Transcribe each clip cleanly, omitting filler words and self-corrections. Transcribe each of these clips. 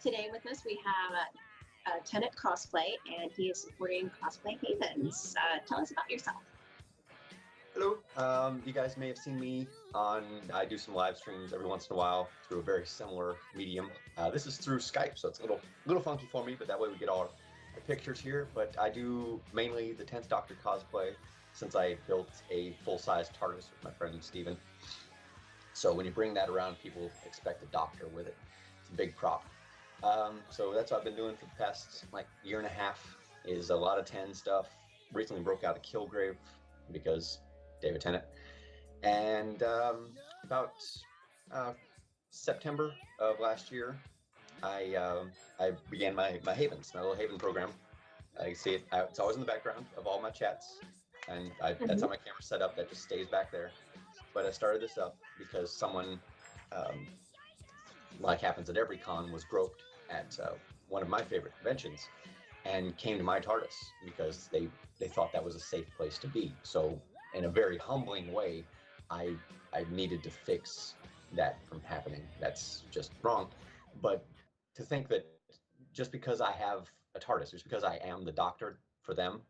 Today with us we have Tenet Cosplay, and he is supporting Cosplay Havens. Tell us about yourself. Hello. You guys may have seen me I do some live streams every once in a while through a very similar medium. This is through Skype, so it's a little funky for me, but that way we get all our pictures here. But I do mainly the 10th Doctor cosplay since I built a full-size TARDIS with my friend Steven. So when you bring that around, people expect a doctor with it. It's a big prop. So that's what I've been doing for the past year and a half, is a lot of 10 stuff. Recently broke out a Killgrave because David Tennant. And about September of last year, I began my Havens, my little Haven program. I see it, it's always in the background of all my chats, and that's how my camera's set up, that just stays back there. But I started this up because someone, like happens at every con, was groped at one of my favorite conventions and came to my TARDIS because they thought that was a safe place to be. So in a very humbling way, I needed to fix that from happening. That's just wrong. But to think that just because I have a TARDIS, just because I am the doctor for them,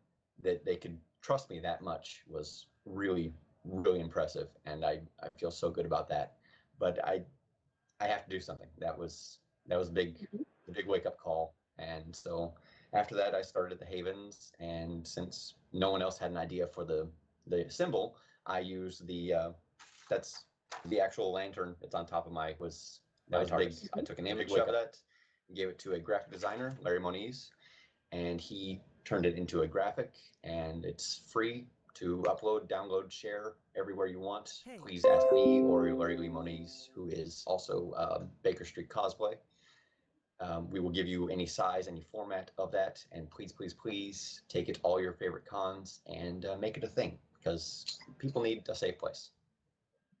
that they could trust me that much was really, really impressive. And I feel so good about that. But I have to do something. That was a big wake up call. And so after that, I started the Havens, and since no one else had an idea for the symbol, I used that's the actual lantern. It's on top of that was big. I took an image of that, gave it to a graphic designer, Larry Moniz, and he turned it into a graphic, and it's free to upload, download, share everywhere you want. Please ask me or Larry Lee Moniz, who is also Baker Street Cosplay. We will give you any size, any format of that, and please, please, please take it to all your favorite cons and make it a thing, because people need a safe place.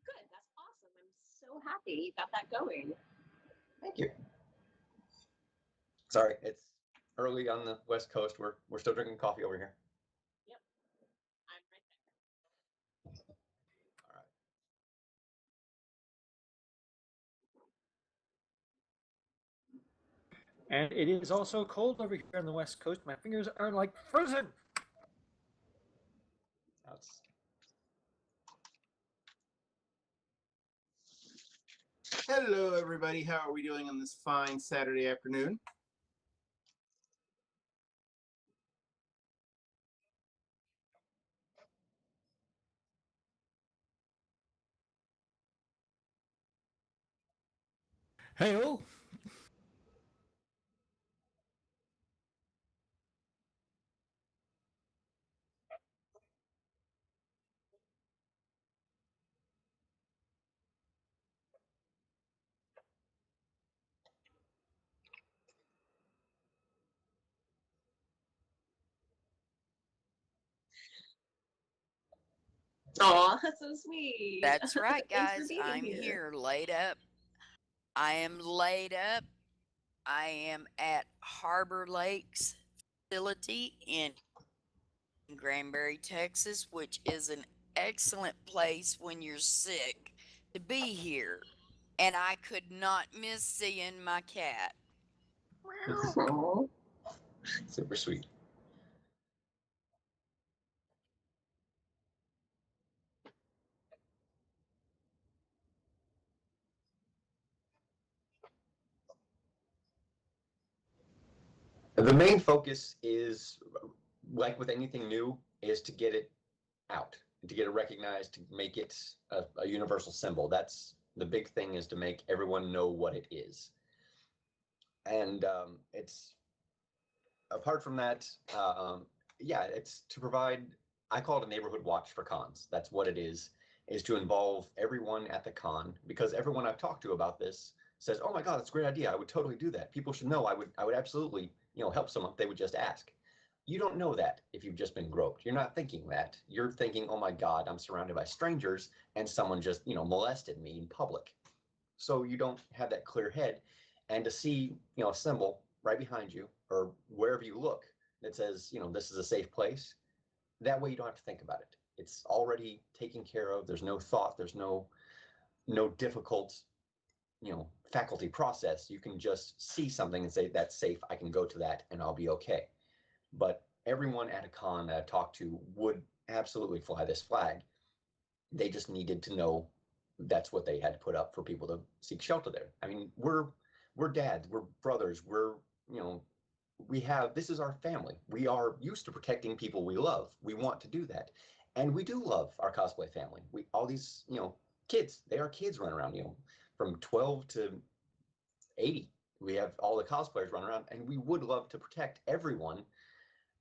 Good, that's awesome. I'm so happy you got that going. Thank you. Sorry, it's early on the West Coast. We're still drinking coffee over here. Yep, I'm right there. All right. And it is also cold over here on the West Coast. My fingers are like frozen. Hello, everybody. How are we doing on this fine Saturday afternoon? Hey-oh. Aw, that's so sweet. That's right, Thanks for guys. being I'm here. here, laid up. I am laid up. I am at Harbor Lakes facility in Granbury, Texas, which is an excellent place when you're sick to be here. And I could not miss seeing my cat. Aww. Super sweet. The main focus is, like with anything new, is to get it out, to get it recognized, to make it a universal symbol. That's the big thing, is to make everyone know what it is. And it's, apart from that, yeah, it's to provide, I call it a neighborhood watch for cons. That's what it is to involve everyone at the con, because everyone I've talked to about this says, oh my God, that's a great idea. I would totally do that. People should know I would absolutely, help someone if they would just ask. You don't know that if you've just been groped. You're not thinking that. You're thinking, oh my God, I'm surrounded by strangers and someone just, molested me in public. So you don't have that clear head. And to see, a symbol right behind you or wherever you look that says, this is a safe place, that way you don't have to think about it. It's already taken care of. There's no thought. There's no difficult faculty process. You can just see something and say that's safe. I can go to that and I'll be okay. But everyone at a con that I talked to would absolutely fly this flag. They just needed to know that's what they had to put up for people to seek shelter there. I mean, we're dads, we're brothers, we have, this is our family. We are used to protecting people we love. We want to do that. And we do love our cosplay family. We all these, kids, they are kids running around, from 12 to 80. We have all the cosplayers running around, and we would love to protect everyone.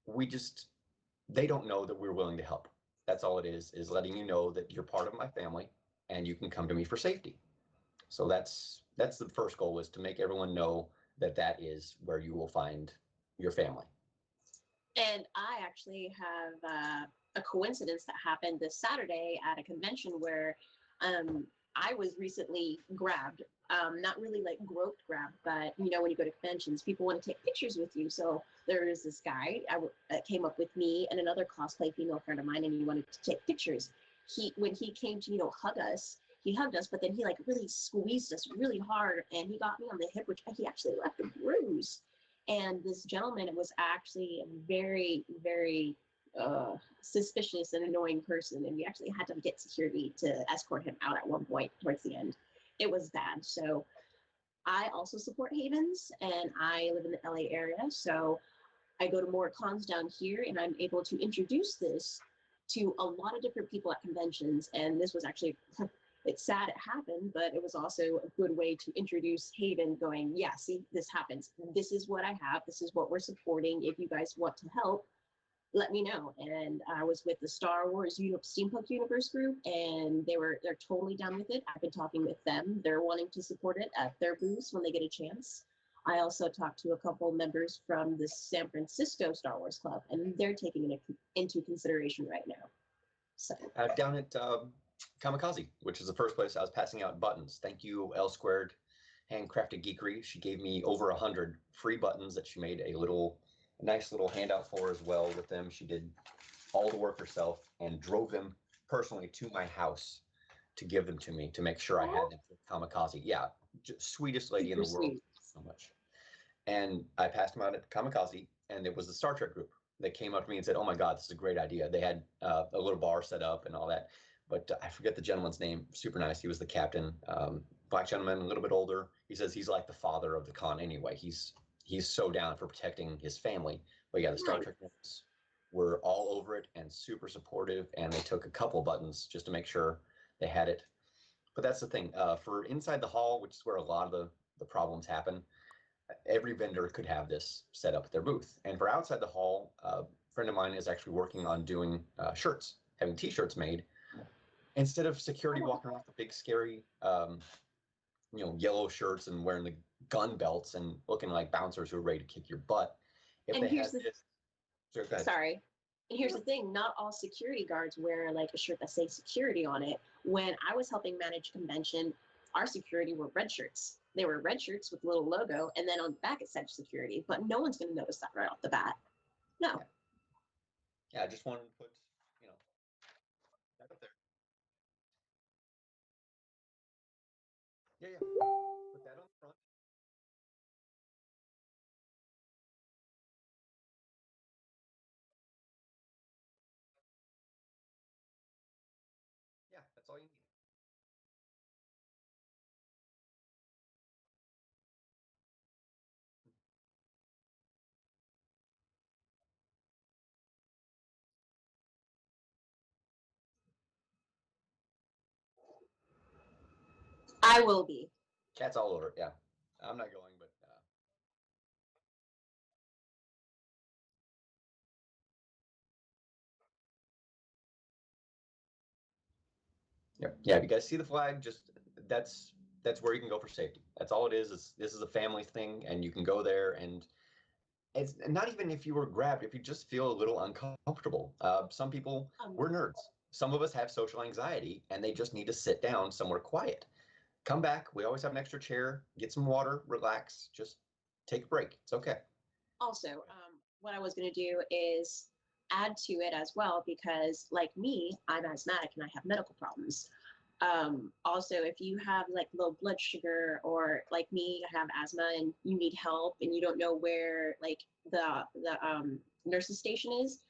We just, they don't know that we're willing to help. That's all it is letting you know that you're part of my family and you can come to me for safety. So that's the first goal, is to make everyone know that that is where you will find your family. And I actually have a coincidence that happened this Saturday at a convention where I was recently grabbed, not really like groped grabbed, but when you go to conventions, people want to take pictures with you. So there is this guy that came up with me and another cosplay female friend of mine, and he wanted to take pictures. When he came to hug us, he hugged us, but then he like really squeezed us really hard, and he got me on the hip, which he actually left a bruise. And this gentleman was actually a very, very suspicious and annoying person, and we actually had to get security to escort him out at one point towards the end. It was bad. So I also support Havens, and I live in the LA area, so I go to more cons down here, and I'm able to introduce this to a lot of different people at conventions. And this was actually, it's sad it happened, but it was also a good way to introduce Haven, going, yeah, see, this happens. This is what I have. This is what we're supporting. If you guys want to help, let me know. And I was with the Star Wars Steampunk Universe group, and they're totally down with it. I've been talking with them. They're wanting to support it at their booths when they get a chance. I also talked to a couple members from the San Francisco Star Wars Club, and they're taking it into consideration right now. So Down at Kamikaze, which is the first place I was passing out buttons. Thank you, L Squared Handcrafted Geekery. She gave me over 100 free buttons that she made a nice little handout for as well with them. She did all the work herself and drove them personally to my house to give them to me to make sure I had them for Kamikaze. Yeah, sweetest lady in the world. So much. And I passed them out at Kamikaze, and it was the Star Trek group that came up to me and said, "Oh my God, this is a great idea." They had a little bar set up and all that, but I forget the gentleman's name. Super nice. He was the captain, black gentleman, a little bit older. He says he's like the father of the con anyway. He's so down for protecting his family. But yeah, the Star Trek ones were all over it and super supportive, and they took a couple buttons just to make sure they had it. But that's the thing. For inside the hall, which is where a lot of the problems happen, every vendor could have this set up at their booth. And for outside the hall, a friend of mine is actually working on doing shirts, having t-shirts made. Instead of security walking around with big, scary, yellow shirts and wearing the gun belts and looking like bouncers who are ready to kick your butt, if and they here's had the this, sorry. And here's the thing, not all security guards wear like a shirt that says security on it. When I was helping manage convention, our security were red shirts. They were red shirts with a little logo, and then on the back it said security, but no one's going to notice that right off the bat. No. Yeah, I just wanted to put, that up there. Yeah, yeah. Put that on the front. Yeah, that's all you need. I will be. Cats all over it. Yeah, I'm not going, but yeah, yeah. If you guys see the flag, just that's that's where you can go for safety. That's all it is. This is a family thing, and you can go there, and it's not even if you were grabbed. If you just feel a little uncomfortable, some people we're nerds. Some of us have social anxiety, and they just need to sit down somewhere quiet. Come back. We always have an extra chair. Get some water. Relax. Just take a break. It's okay. Also, what I was going to do is add to it as well, because like me, I'm asthmatic and I have medical problems. Also, if you have like low blood sugar, or like me, I have asthma and you need help and you don't know where like the nurse's station is,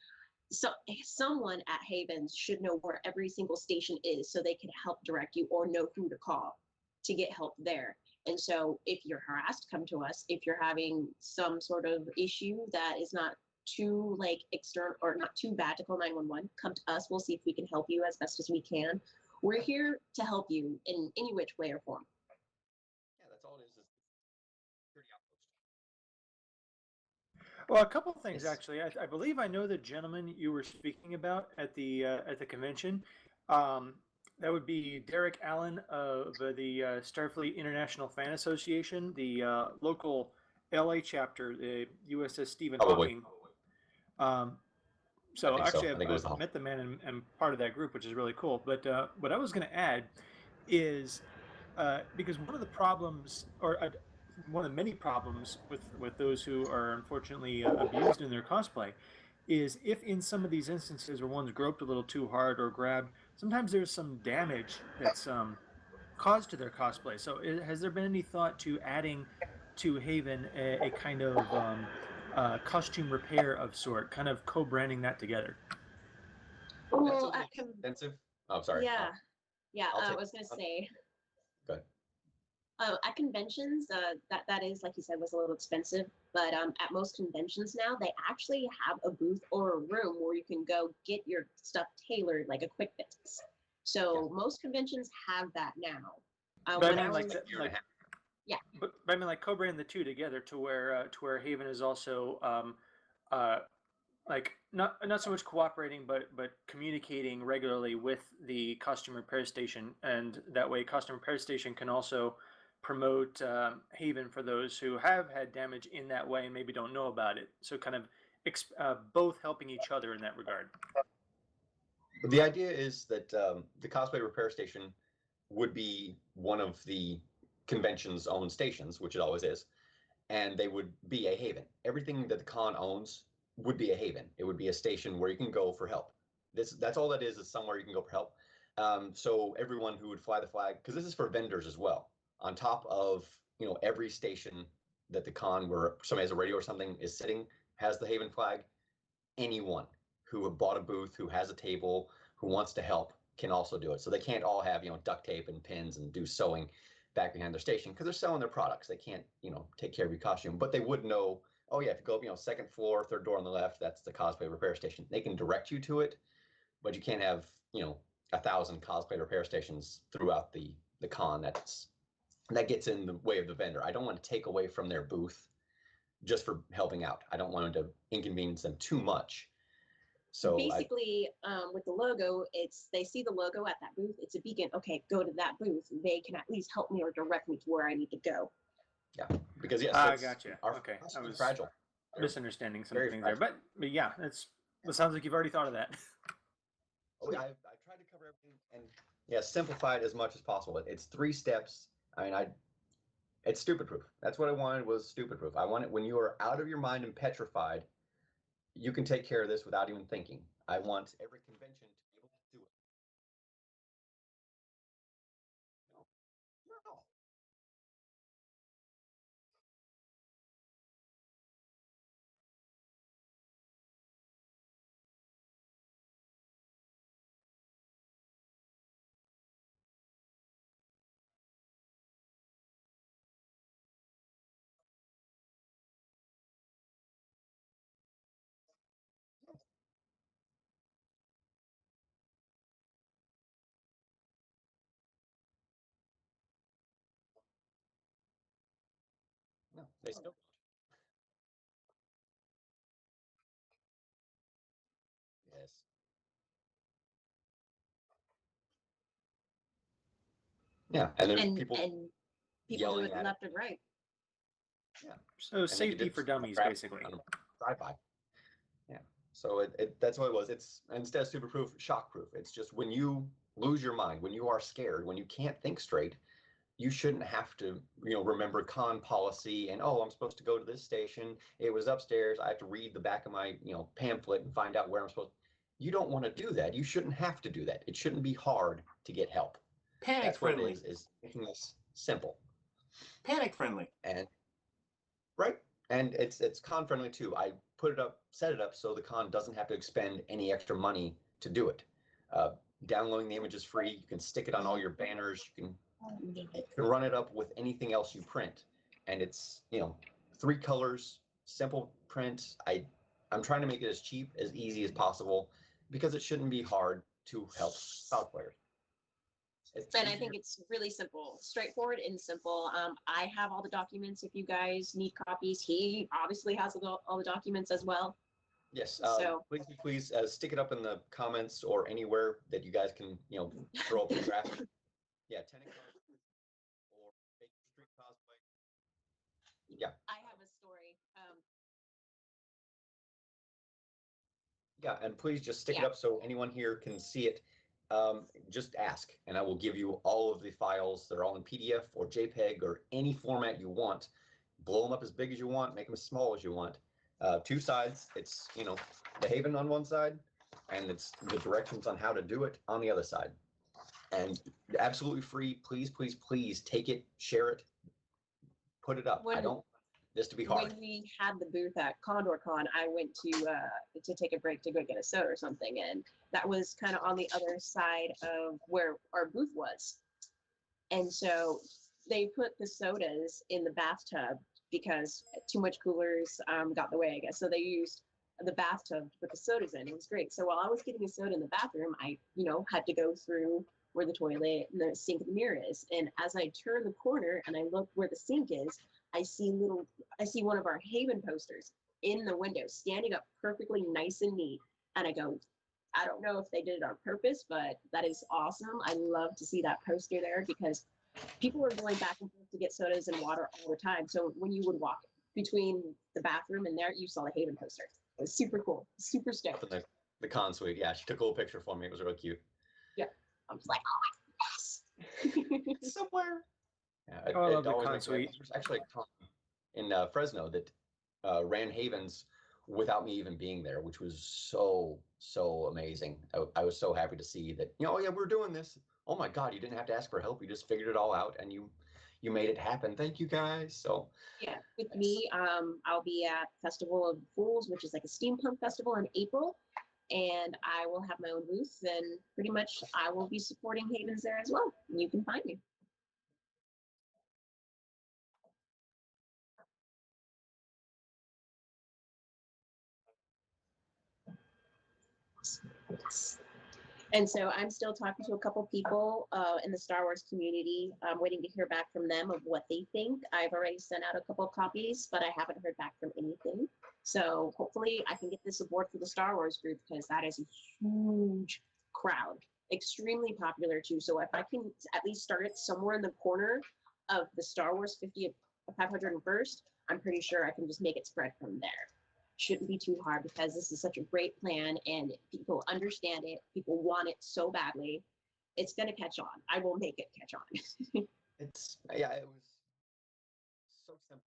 so someone at Havens should know where every single station is so they can help direct you or know who to call to get help there. And so if you're harassed, come to us. If you're having some sort of issue that is not too like external or not too bad to call 911, come to us. We'll see if we can help you as best as we can. We're here to help you in any which way or form. Yeah, that's all it is security outpost. Well, a couple of things Yes. actually. I believe I know the gentleman you were speaking about at the convention. That would be Derek Allen of the Starfleet International Fan Association, the local LA chapter, the USS Stephen Probably. Hawking. Um, I so think so. actually, I think it was I've met the man and part of that group, which is really cool. But what I was going to add is because one of the problems, or one of the many problems with those who are unfortunately abused in their cosplay, is if in some of these instances where one's groped a little too hard or grabbed, sometimes there's some damage that's caused to their cosplay. So has there been any thought to adding to Haven a kind of costume repair of sort, kind of co-branding that together? That's a Well, little expensive. Oh, sorry. yeah. I'll I take- was gonna say. Go ahead. At conventions, that is, like you said, was a little expensive. But at most conventions now, they actually have a booth or a room where you can go get your stuff tailored, like a quick fix. So most conventions have that now. But when I I mean, was, like, but I mean, like co-brand the two together to where Haven is also like not so much cooperating, but communicating regularly with the costume repair station, and that way, costume repair station can also promote Haven for those who have had damage in that way and maybe don't know about it. So kind of both helping each other in that regard. But the idea is that the cosplay repair station would be one of the convention's own stations, which it always is, and they would be a haven. Everything that the con owns would be a haven. It would be a station where you can go for help. That's all that is somewhere you can go for help. So everyone who would fly the flag, because this is for vendors as well, on top of every station that the con where somebody has a radio or something is sitting has the Haven flag. Anyone who bought a booth, who has a table, who wants to help can also do it. So they can't all have duct tape and pins and do sewing back behind their station because they're selling their products. They can't take care of your costume, but they would know. Oh yeah, if you go up second floor, third door on the left, that's the cosplay repair station. They can direct you to it, but you can't have 1,000 cosplay repair stations throughout the con. That gets in the way of the vendor. I don't want to take away from their booth just for helping out. I don't want to inconvenience them too much. So basically, with the logo, they see the logo at that booth. It's a beacon. Okay, go to that booth. They can at least help me or direct me to where I need to go. Yeah, because yes, I gotcha. Our Okay, I was fragile. misunderstanding some very things there, but yeah, it sounds like you've already thought of that. Oh yeah, I tried to cover everything and simplify it as much as possible. It's 3 steps. I mean, it's stupid proof. That's what I wanted, was stupid proof. I want it when you are out of your mind and petrified, you can take care of this without even thinking. I want every convention to be able to do it. No, no. No, they still don't. Yes. Yeah, and there's people And people do yelling it at left and right. Yeah. So And then you safety did for dummies, crap basically. on a drive-by. Yeah. So that's what it was. It's instead of super proof, shock proof. It's just when you lose your mind, when you are scared, when you can't think straight, you shouldn't have to, remember con policy and, oh, I'm supposed to go to this station. It was upstairs. I have to read the back of my, pamphlet and find out where I'm supposed. You don't want to do that. You shouldn't have to do that. It shouldn't be hard to get help. Panic That's what it friendly. is making this simple. Panic friendly. And right. And it's con friendly too. I set it up so the con doesn't have to expend any extra money to do it. Uh, Downloading the image is free. You can stick it on all your banners. You can run it up with anything else you print. And it's, 3 colors, simple print. I'm trying to make it as cheap, as easy as possible, because it shouldn't be hard to help cosplayers. And I think it's really simple, straightforward and simple. I have all the documents if you guys need copies. He obviously has all the documents as well. Yes. So please stick it up in the comments or anywhere that you guys can, throw up the graphic. Yeah, tennis or fake street cosplay. Yeah. I have a story. Yeah, and please just stick it Yeah. up so anyone here can see it. Just ask, and I will give you all of the files. They're all in PDF or JPEG or any format you want. Blow them up as big as you want, make them as small as you want. 2 sides. It's, the Haven on one side, and it's the directions on how to do it on the other side. And absolutely free. Please, please, please take it, share it, put it up. I don't want this to be hard. When we had the booth at Condor Con, I went to take a break to go get a soda or something, and that was kind of on the other side of where our booth was. And so they put the sodas in the bathtub because too much coolers got in the way, I guess. So they used the bathtub to put the sodas in. It was great. So while I was getting a soda in the bathroom, I, had to go through where the toilet and the sink and the mirror is. And as I turn the corner and I look where the sink is, I see one of our Haven posters in the window, standing up perfectly nice and neat. And I go, I don't know if they did it on purpose, but that is awesome. I love to see that poster there because people were going back and forth to get sodas and water all the time. So when you would walk between the bathroom and there, you saw the Haven poster. It was super cool, super stoked. The con suite, yeah, she took a little picture for me. It was really cute. Yeah, I was like, oh my goodness. Somewhere. Yeah, Oh, I love the always con makes me happy. suite. There's actually a con in Fresno that ran Havens without me even being there, which was so amazing. I was so happy to see that. Oh yeah, we're doing this. Oh my God, you didn't have to ask for help. You just figured it all out, and you made it happen. Thank you guys. So yeah, with me, I'll be at Festival of Fools, which is like a steampunk festival in April, and I will have my own booth. And pretty much, I will be supporting Havens there as well. You can find me. And so I'm still talking to a couple people in the Star Wars community. I'm waiting to hear back from them of what they think. I've already sent out a couple copies, but I haven't heard back from anything. So hopefully I can get the support for the Star Wars group because that is a huge crowd, extremely popular too. So if I can at least start it somewhere in the corner of the Star Wars 50th, 501st, I'm pretty sure I can just make it spread from there. Shouldn't be too hard because this is such a great plan and people understand it. People want it so badly. It's going to catch on. I will make it catch on. it was so simple.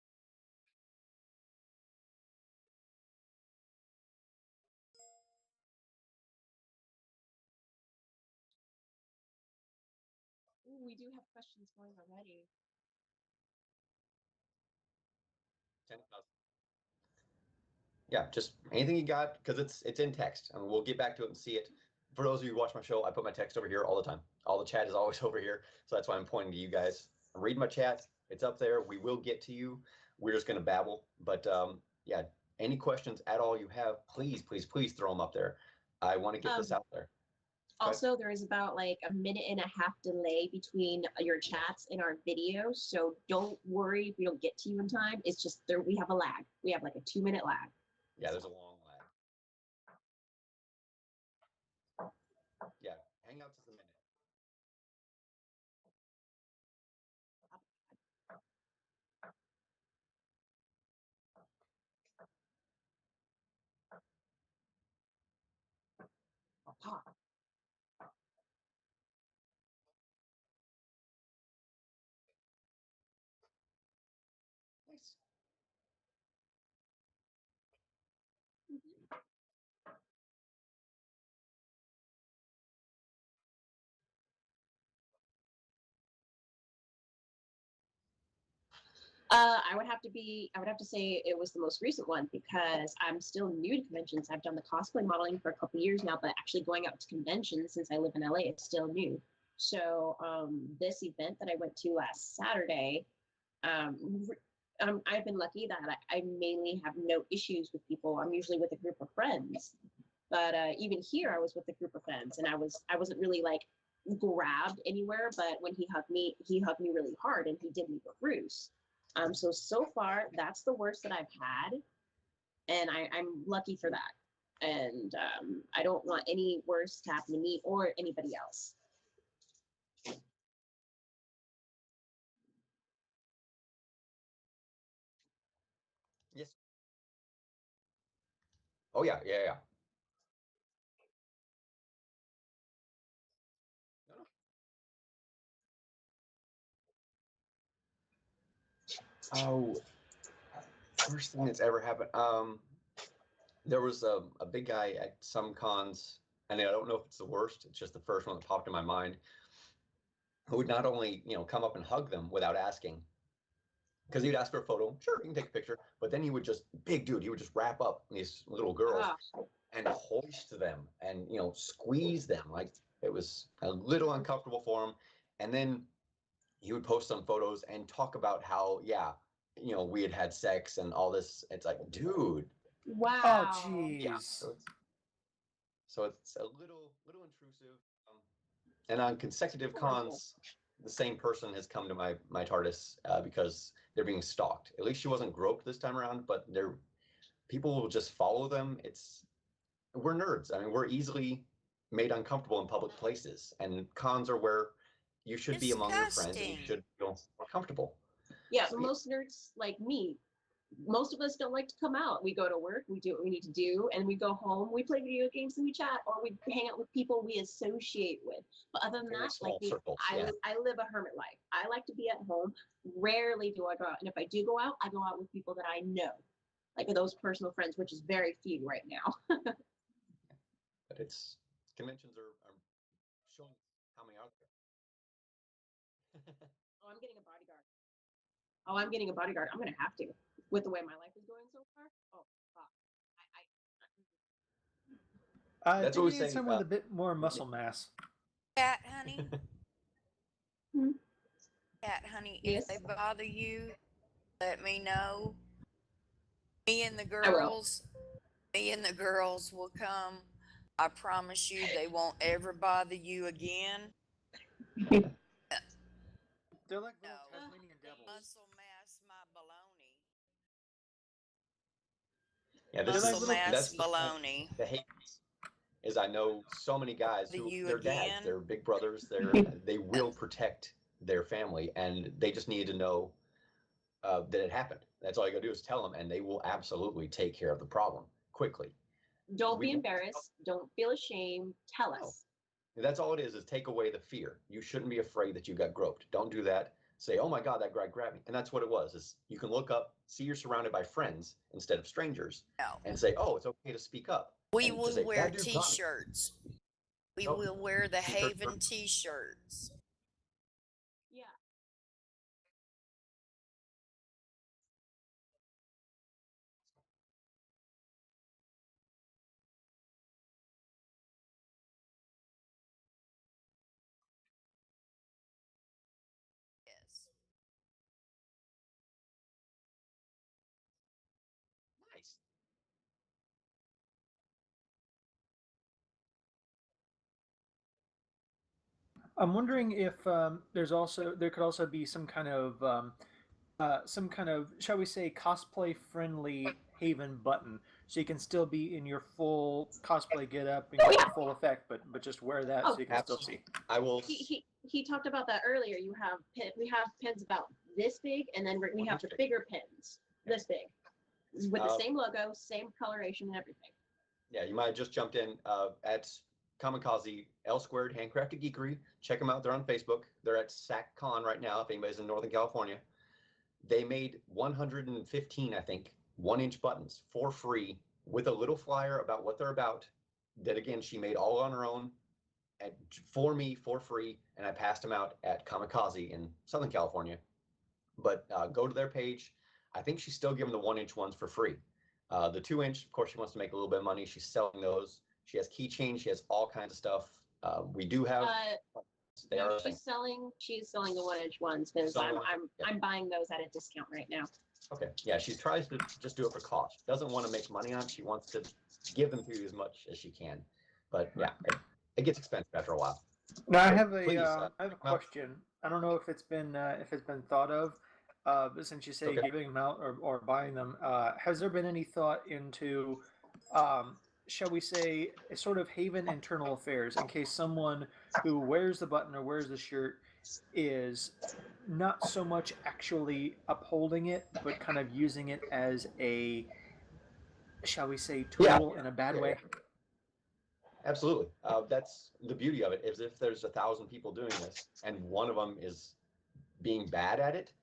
Ooh, we do have questions going already. 10,000. Yeah, just anything you got, because it's in text. I mean, we'll get back to it and see it. For those of you who watch my show, I put my text over here all the time. All the chat is always over here, so that's why I'm pointing to you guys. I'm reading my chat. It's up there. We will get to you. We're just going to babble. But yeah, any questions at all you have, please, please, please throw them up there. I want to get this out there. Also, there is about like a minute and a half delay between your chats and our videos. So don't worry if we don't get to you in time. It's just there we have a lag. We have like a 2-minute lag. Yeah, there's a long lag. Yeah, Hangouts is a minute. Nice. I would have to say it was the most recent one because I'm still new to conventions. I've done the cosplay modeling for a couple years now, but actually going out to conventions since I live in LA is still new. So this event that I went to last Saturday, um, I've been lucky that I mainly have no issues with people. I'm usually with a group of friends, but even here I was with a group of friends, and I wasn't really like grabbed anywhere. But when he hugged me really hard, and he did leave a bruise. So far that's the worst that I've had, and I'm lucky for that. And I don't want any worse to happen to me or anybody else. Yes. Oh yeah, yeah, yeah. No, no. Oh, worst thing that's ever happened. There was a big guy at some cons, and I don't know if it's the worst. It's just the first one that popped in my mind. Who would not only come up and hug them without asking, because he'd ask for a photo. Sure, you can take a picture, but then he would just big dude. He would just wrap up these little girls Ah, and hoist them and squeeze them. Like it was a little uncomfortable for him. And then he would post some photos and talk about how we had had sex and all this. It's like, dude. Oh, wow. Yeah. jeez. So it's a little intrusive. And on consecutive Horrible. cons, the same person has come to my TARDIS because they're being stalked. At least she wasn't groped this time around, but people will just follow them. We're nerds. I mean, we're easily made uncomfortable in public places, and cons are where you should be among your friends and you Disgusting. should feel more comfortable. Yeah, So, most nerds like me, most of us don't like to come out. We go to work, we do what we need to do, and we go home, we play video games and we chat, or we hang out with people we associate with. But other than very that, like small me, circles. I, Yeah. I live a hermit life. I like to be at home. Rarely do I go out. And if I do go out, I go out with people that I know, like those personal friends, which is very few right now. But conventions are showing how many are there. Oh, I'm getting a bodyguard. Oh, I'm getting a bodyguard. I'm gonna have to, with the way my life is going so far. Oh, fuck. I That's think what we we need say. someone with a bit more muscle mass. Cat, honey. Hmm? Cat, honey, if Yes, they bother you, let me know. Me and the I will. girls, me and the girls will come. I promise you they won't ever bother you again. They're like No, little Tasmanian devils. muscle mass my baloney. Yeah, They're like Muscle little. mass that's the point. baloney. The hate is I know so many guys Bother who you they're dads, again. they're big brothers, they will protect their family, and they just need to know that it happened. That's all you gotta do is tell them, and they will absolutely take care of the problem quickly. Don't We be embarrassed. Don't feel ashamed. Tell no, us. that's all it is take away the fear. You shouldn't be afraid that you got groped. Don't do that. Say, oh my God, that guy grabbed me. And that's what it was, is you can look up, see you're surrounded by friends instead of strangers, No. and say, oh, it's okay to speak up. We And just will say, wear that dude got me. t-shirts. We Nope. will wear the T-shirts Haven t-shirts. Yeah. Yes. Nice. I'm wondering if there could also be some kind of, shall we say, cosplay friendly Haven button, so you can still be in your full cosplay get up and Oh get yeah. the full effect, but just wear that Oh, so you can still see. I will. he talked about that earlier. We have pins about this big, and then we have the bigger pins this big, with the same logo, same coloration, and everything. Yeah, you might have just jumped in at Kamikaze L Squared Handcrafted Geekery. Check them out. They're on Facebook. They're at SacCon right now. If anybody's in Northern California, they made 115, I think, 1-inch buttons for free with a little flyer about what they're about. That again, she made all on her own and for me for free, and I passed them out at Kamikaze in Southern California. but go to their page. I think she's still giving the 1-inch ones for free. The 2-inch, of course, she wants to make a little bit of money. She's selling those. She has keychains. She has all kinds of stuff. We do have. They No, are she's selling the 1-inch ones because I'm buying those at a discount right now. okay. Yeah, she tries to just do it for cost. She doesn't want to make money on it. She wants to give them to you as much as she can. But yeah, it gets expensive after a while. Now I So have a please, I have a question. I don't know if it's been thought of, but since you say Okay. giving them out or buying them, has there been any thought into, shall we say, a sort of Haven internal affairs in case someone who wears the button or wears the shirt is not so much actually upholding it, but kind of using it as a, shall we say, tool in a bad way? Absolutely. That's the beauty of it, is if there's 1,000 people doing this and one of them is being bad at it,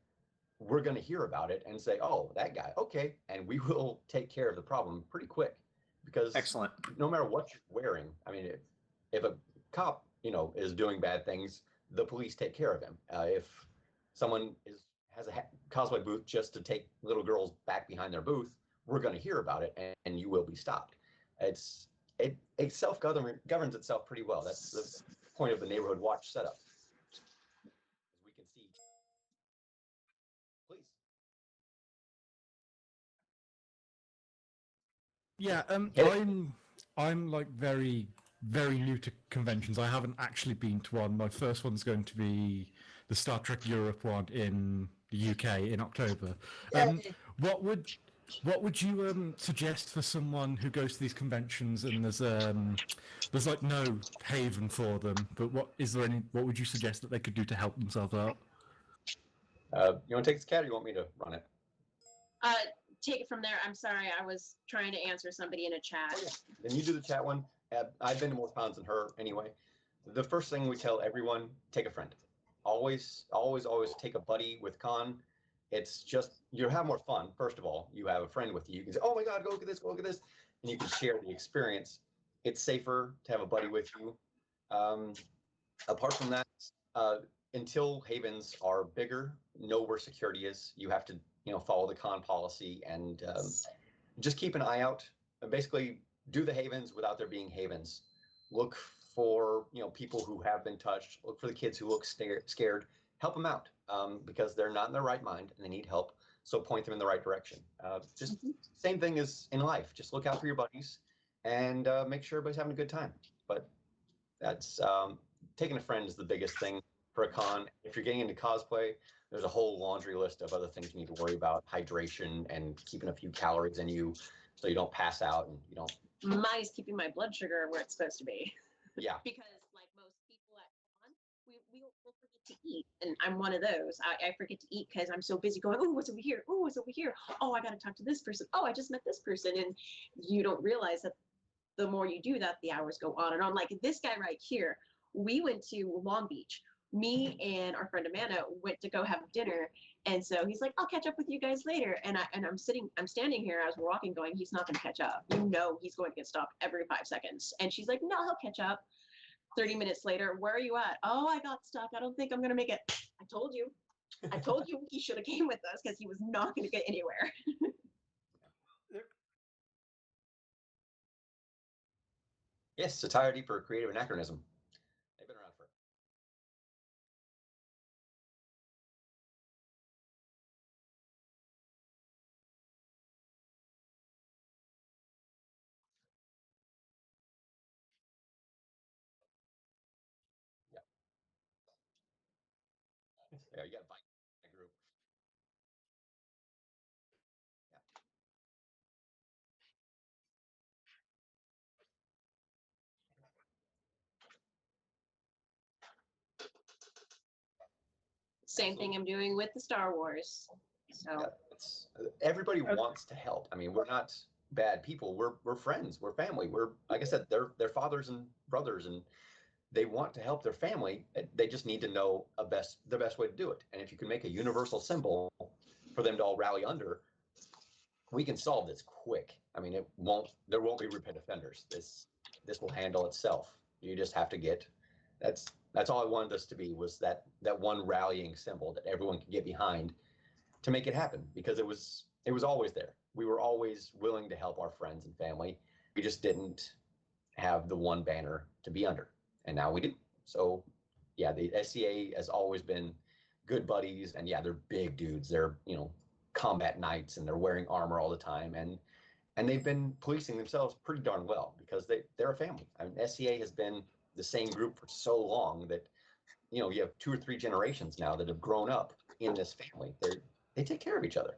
we're going to hear about it and say, oh, that guy, okay. And we will take care of the problem pretty quick, because Excellent. no matter what you're wearing, I mean, if a cop, is doing bad things, the police take care of him. If someone has a cosplay booth just to take little girls back behind their booth, we're going to hear about it and you will be stopped. It self-governs itself pretty well. That's the point of the neighborhood watch setup. We can see. Please. Yeah, I'm like very new to conventions. I haven't actually been to one. My first one's going to be the Star Trek Europe one in the UK in October. What would you suggest for someone who goes to these conventions and there's like no haven for them? But what would you suggest that they could do to help themselves out? You want to take this cat, or you want me to run it? Take it from there. I'm sorry, I was trying to answer somebody in a chat. Oh, yeah. Then you do the chat one. I've been to more cons than her anyway. The first thing we tell everyone: take a friend. Always take a buddy with con. It's just, you have more fun. First of all, you have a friend with you. You can say, oh my God, go look at this, and you can share the experience. It's safer to have a buddy with you. Apart from that, until havens are bigger, know where security is. You have to, follow the con policy and just keep an eye out. Basically, do the havens without there being havens. Look for, people who have been touched. Look for the kids who look scared. Help them out, because they're not in their right mind and they need help. So point them in the right direction. Just same thing as in life. Just look out for your buddies and make sure everybody's having a good time. But that's taking a friend is the biggest thing for a con. If you're getting into cosplay, there's a whole laundry list of other things you need to worry about: hydration and keeping a few calories in you so you don't pass out and you don't. Mine is keeping my blood sugar where it's supposed to be. Yeah. Because like most people at con, we'll forget to eat, and I'm one of those. I forget to eat because I'm so busy going, oh, what's over here? Oh, what's over here? Oh, I got to talk to this person. Oh, I just met this person, and you don't realize that the more you do that, the hours go on and on. Like this guy right here, we went to Long Beach. Me and our friend Amanda went to go have dinner, and so he's like, I'll catch up with you guys later. And I'm standing here as we're walking going, he's not going to catch up. He's going to get stopped every 5 seconds. And she's like, no, he'll catch up. 30 minutes later, where are you at? Oh, I got stuck. I don't think I'm going to make it. I told you he should have came with us because he was not going to get anywhere. Yes, satiety for creative anachronism. They've been around for. Yeah. Yeah, you got to find a group. Yeah. Same thing I'm doing with the Star Wars. So Yeah, everybody wants to help. I mean, we're not bad people. We're friends. We're family. We're, like I said, they're fathers and brothers, and they want to help their family. They just need to know the best way to do it. And if you can make a universal symbol for them to all rally under, we can solve this quick. I mean, there won't be repeat offenders. This will handle itself. You just have to get. That's all I wanted us to be, was that one rallying symbol that everyone can get behind. to make it happen because it was always there. We were always willing to help our friends and family. We just didn't have the one banner to be under, and now we do. So yeah, the SCA has always been good buddies, and yeah, they're big dudes. They're combat knights, and they're wearing armor all the time, and they've been policing themselves pretty darn well because they're a family. I mean, SCA has been the same group for so long that you have 2 or 3 generations now that have grown up in this family. They take care of each other.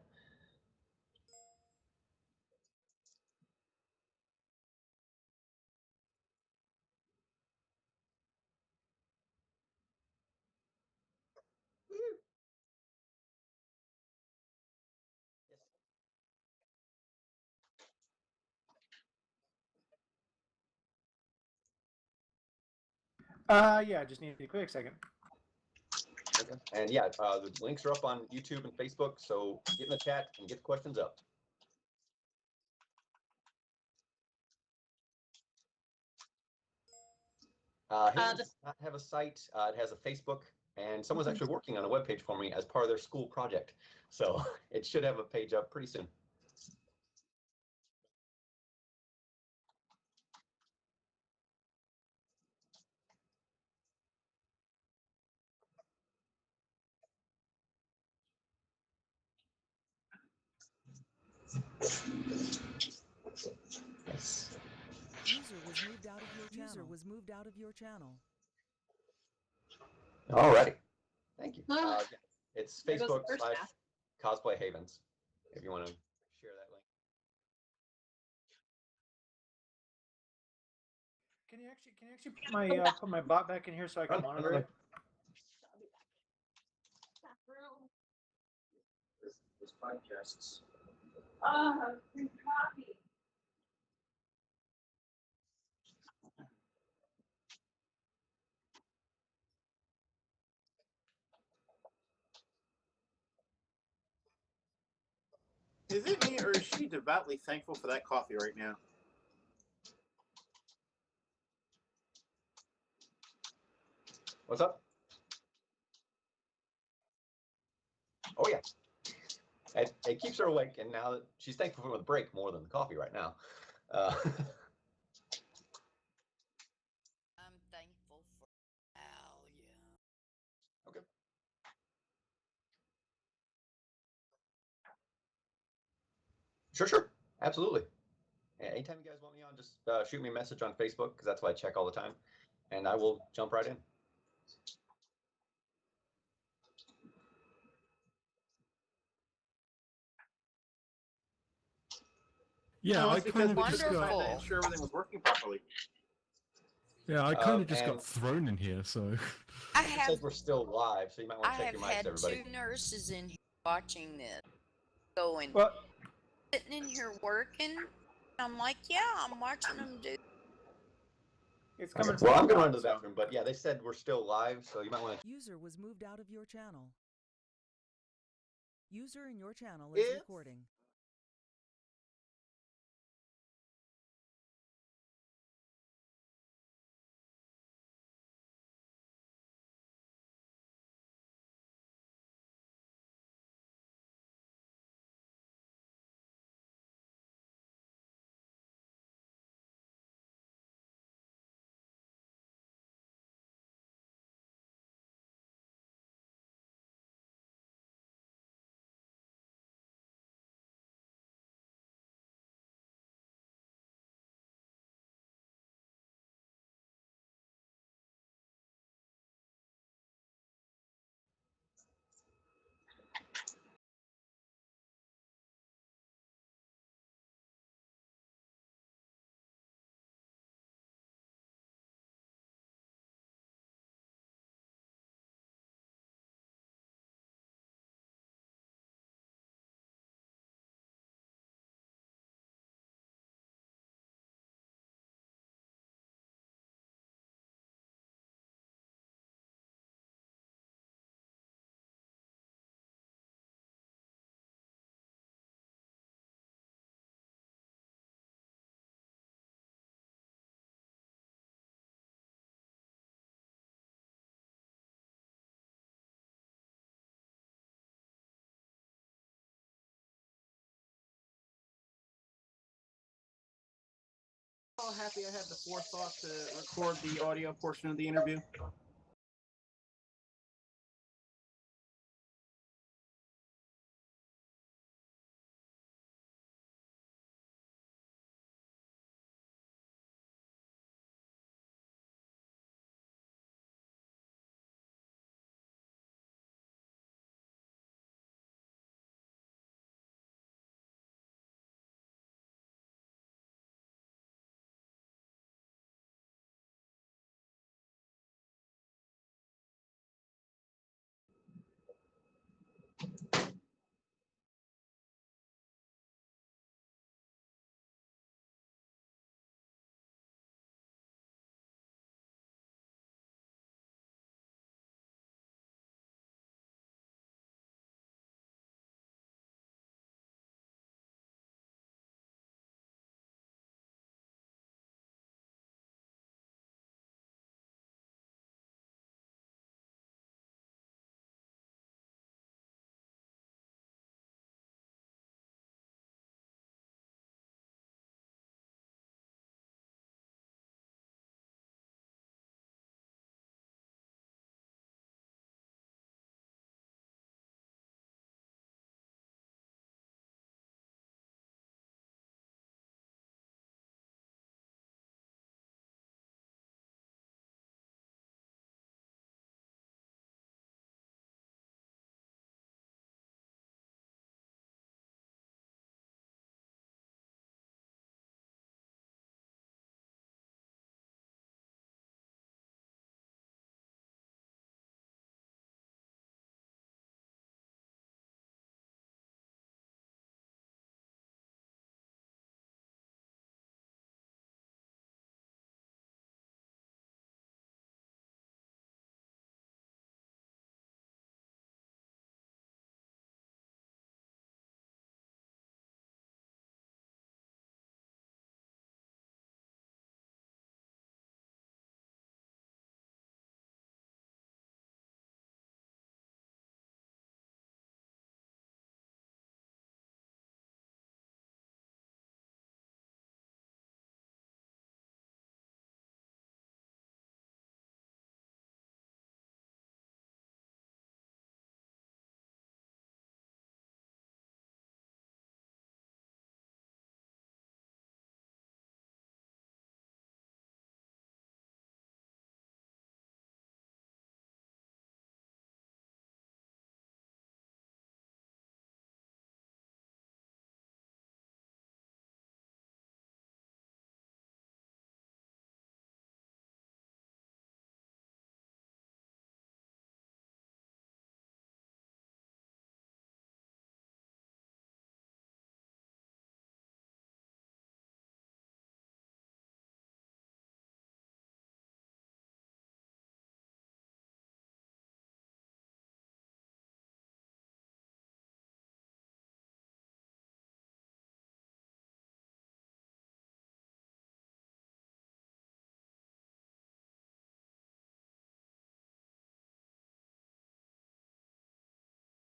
Yeah, just need a quick second. Okay. And yeah, the links are up on YouTube and Facebook, so get in the chat and get the questions up. Haynes does not have a site. It has a Facebook, and someone's actually working on a webpage for me as part of their school project. So it should have a page up pretty soon. Yes. User was moved out of your channel. User was moved out of your channel. All righty. Thank you. Ah. Yeah, it's There goes the Facebook first half. / Cosplay Havens, if you want to share that link. Can you actually put my bot back in here so I can monitor it? I'll be back. Bathroom. This podcasts. Free coffee. Is it me or is she devoutly thankful for that coffee right now? What's up? Oh yeah. It keeps her awake, and now that she's thankful for the break more than the coffee right now. I'm thankful for Alia. Okay. Sure. Absolutely. Anytime you guys want me on, just shoot me a message on Facebook because that's what I check all the time, and I will jump right in. Yeah, No, I it's kind of because just we couldn't got. ensure everything was working properly. Yeah, I kind of just And got thrown in here, so. I it have says we're still live, so you might want I to check have your mics, had everybody. 2 nurses in here watching this, going Well, sitting in here working. I'm like, yeah, I'm watching them do. it's Okay. coming. Well, I'm from gonna run to the so- bathroom, but yeah, they said we're still live, so you might want to. User was moved out of your channel. User in your channel is If recording. How happy I had the forethought to record the audio portion of the interview.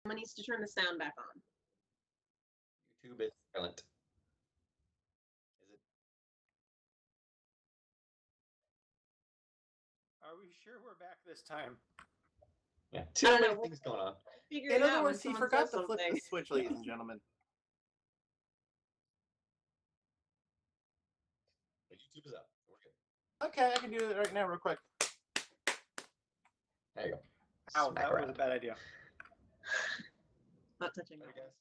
Someone needs to turn the sound back on. YouTube is silent. Is it? Are we sure we're back this time? Yeah, I too don't many know. things going on. Figure In it other out when words, he someone forgot says to flip something. the switch, ladies and gentlemen. But YouTube is up. We're good. Okay, I can do it right now, real quick. There you go. Ow, Smack that was around. a bad idea. Not touching There that. you guys.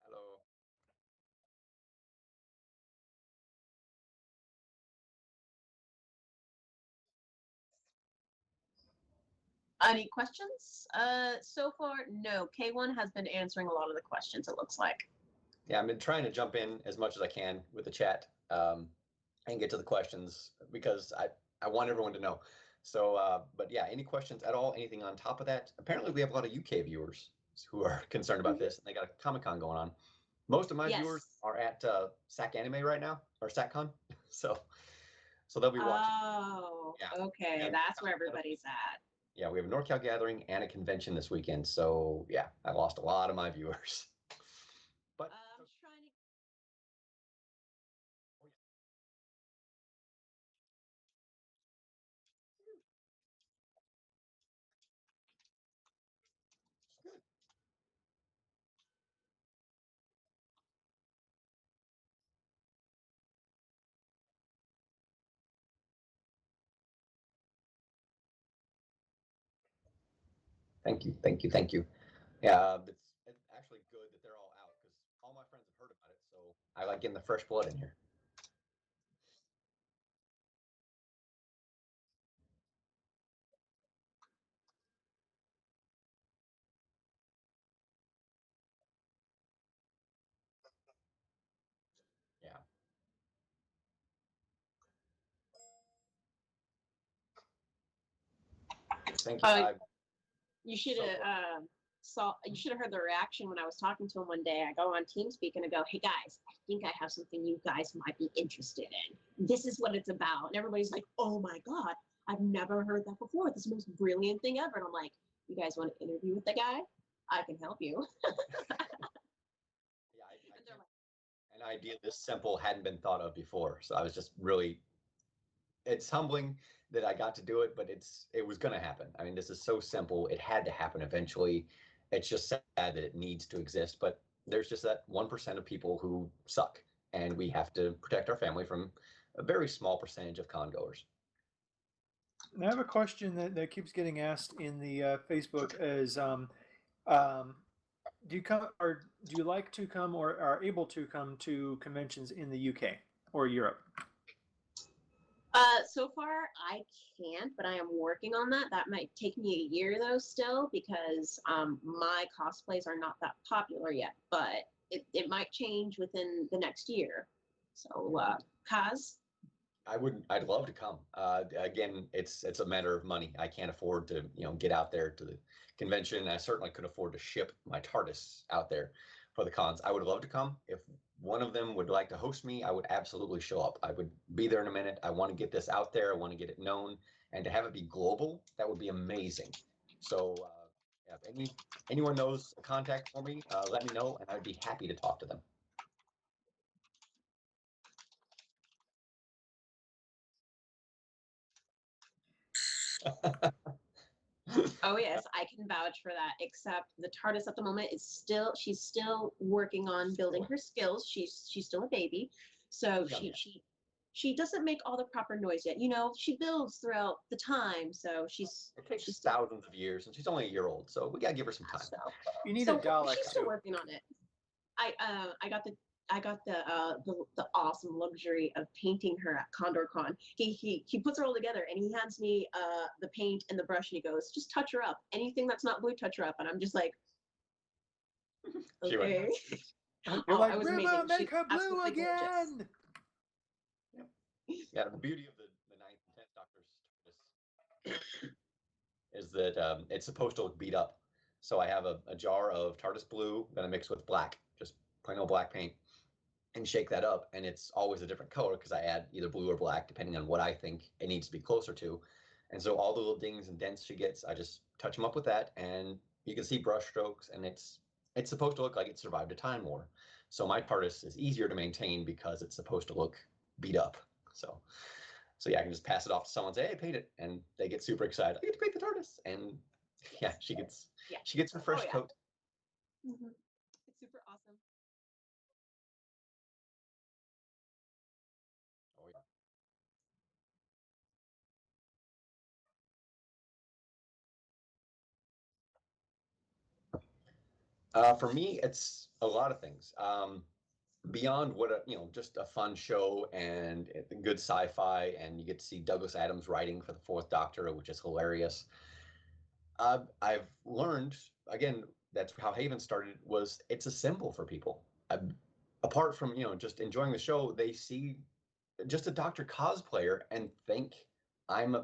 Hello. Any questions? So far, no. K1 has been answering a lot of the questions, it looks like. Yeah, I've been trying to jump in as much as I can with the chat and get to the questions because I want everyone to know. So, but yeah, any questions at all? Anything on top of that? Apparently, we have a lot of UK viewers who are concerned about this, and they got a Comic-Con going on. Most of my viewers are at SAC Anime right now, or SACCon, so they'll be watching. Oh, Yeah. okay. Yeah. That's where everybody's at. Yeah, we have a NorCal gathering and a convention this weekend, so yeah, I lost a lot of my viewers. But Thank you, thank you, thank you. Yeah, it's actually good that they're all out because all my friends have heard about it. So I like getting the fresh blood in here. Yeah, thank you. Uh, I you should so have you should have heard the reaction when I was talking to him one day. I go on TeamSpeak and I go, "Hey guys, I think I have something you guys might be interested in. This is what it's about." And everybody's like, "Oh my god, I've never heard that before. This is the most brilliant thing ever." And I'm like, "You guys want to interview with the guy? I can help you." yeah, I And they're can't. like, An idea this simple hadn't been thought of before, so I was just really. It's humbling that I got to do it, but it was going to happen. I mean, this is so simple. It had to happen eventually. It's just sad that it needs to exist, but there's just that 1% of people who suck, and we have to protect our family from a very small percentage of con goers. I have a question that keeps getting asked in the Facebook is, um, do you come or do you like to come or are able to come to conventions in the UK or Europe? So far I can't, but I am working on that. That might take me a year though, still, because my cosplays are not that popular yet. But it might change within the next year. So, Kaz, I'd love to come. Again, it's a matter of money. I can't afford to, get out there to the convention. I certainly could afford to ship my TARDIS out there for the cons. I would love to come. If one of them would like to host me, I would absolutely show up. I would be there in a minute. I want to get this out there. I want to get it known, and to have it be global, that would be amazing. So, yeah, if anyone knows a contact for me, let me know, and I'd be happy to talk to them. oh yes, I can vouch for that. Except the TARDIS at the moment is she's still working on building her skills. She's still a baby, so Yeah, yeah. she doesn't make all the proper noise yet. She builds throughout the time, so It takes she's still thousands of years, and she's only a year old, so we gotta give her some time. so You need a so Dalek she's still too. working on it. I got the awesome luxury of painting her at CondorCon. He puts her all together and he hands me the paint and the brush and he goes, "Just touch her up. Anything that's not blue, touch her up." And I'm just like, She went, okay. You're Oh, like, it was River, amazing. make She's her blue absolutely gorgeous. again. yeah, the beauty of the ninth and 10th Doctor's is that it's supposed to look beat up. So I have a jar of TARDIS blue that I mix with black, just plain old black paint, and shake that up. And it's always a different color because I add either blue or black, depending on what I think it needs to be closer to. And so all the little dings and dents she gets, I just touch them up with that. And you can see brush strokes, and it's supposed to look like it survived a time war. So my TARDIS is easier to maintain because it's supposed to look beat up. So so yeah, I can just pass it off to someone, say, "Hey, paint it," and they get super excited. I get to paint the TARDIS, and yeah, Yeah. she gets her Oh first yeah. coat. It's super awesome. Oh yeah. For me, it's a lot of things. Beyond what just a fun show and good sci-fi, and you get to see Douglas Adams writing for the Fourth Doctor, which is hilarious. I've learned again that's how Haven started. Was it's a symbol for people. Apart from just enjoying the show, they see just a Doctor cosplayer and think I'm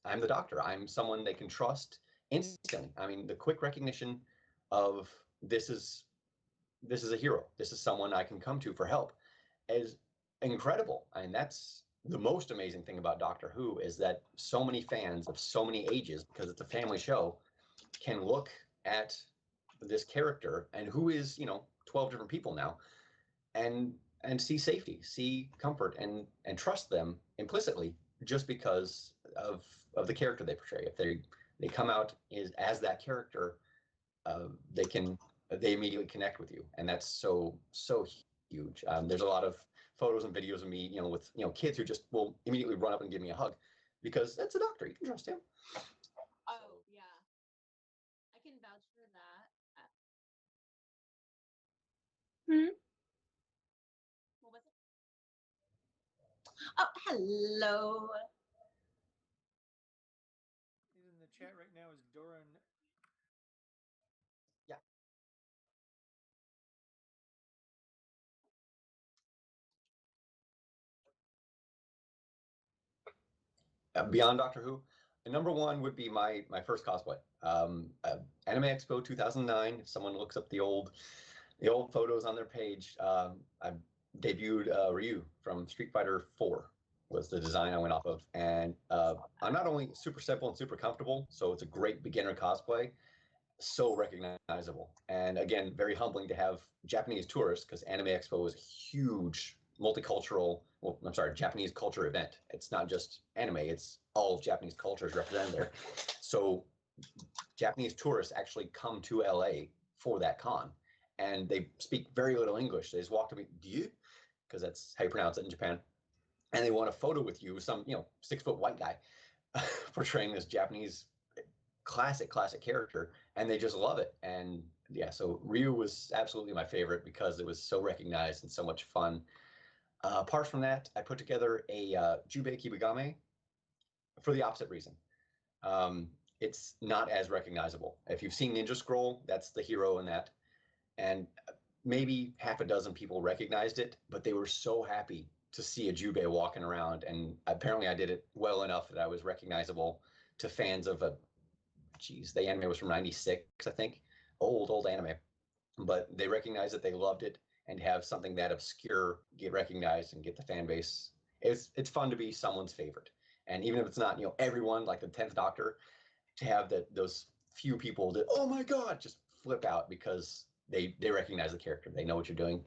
I'm the Doctor. I'm someone they can trust instantly. I mean, the quick recognition of this is a hero. This is someone I can come to for help is incredible. I mean, that's the most amazing thing about Doctor Who is that so many fans of so many ages, because it's a family show, can look at this character and who is 12 different people now and see safety, see comfort, and trust them implicitly just because of the character they portray. If they come out as that character, they can they immediately connect with you, and that's so huge. There's a lot of photos and videos of me, with kids who just will immediately run up and give me a hug because that's a Doctor. You can trust him. So Oh yeah. Hmm? What was it? Oh, hello. In the chat right now is Doran. Yeah. Beyond Doctor Who, number one would be my first cosplay. Anime Expo 2009. If someone looks up the old photos on their page, I debuted Ryu from Street Fighter 4 was the design I went off of, and I'm not only super simple and super comfortable, so it's a great beginner cosplay, so recognizable, and again, very humbling to have Japanese tourists because Anime Expo is a huge multicultural, well, I'm sorry, Japanese culture event. It's not just anime, it's all of Japanese cultures represented there. So Japanese tourists actually come to LA for that con, and they speak very little English. They just walk to me, do you? Because that's how you pronounce it in Japan. And they want a photo with you, some 6-foot white guy portraying this Japanese classic character, and they just love it. And yeah, so Ryu was absolutely my favorite because it was so recognized and so much fun. Apart from that, I put together a Jubei Kibagame for the opposite reason. It's not as recognizable. If you've seen Ninja Scroll, that's the hero in that, and maybe half a dozen people recognized it, but they were so happy to see a Jubei walking around, and apparently I did it well enough that I was recognizable to fans of the anime was from 96, I think. Old anime. But they recognized that they loved it, and have something that obscure get recognized and get the fan base. It's fun to be someone's favorite. And even if it's not, everyone, like the 10th Doctor, to have those few people that, oh my God, just flip out because they recognize the character. They know what you're doing.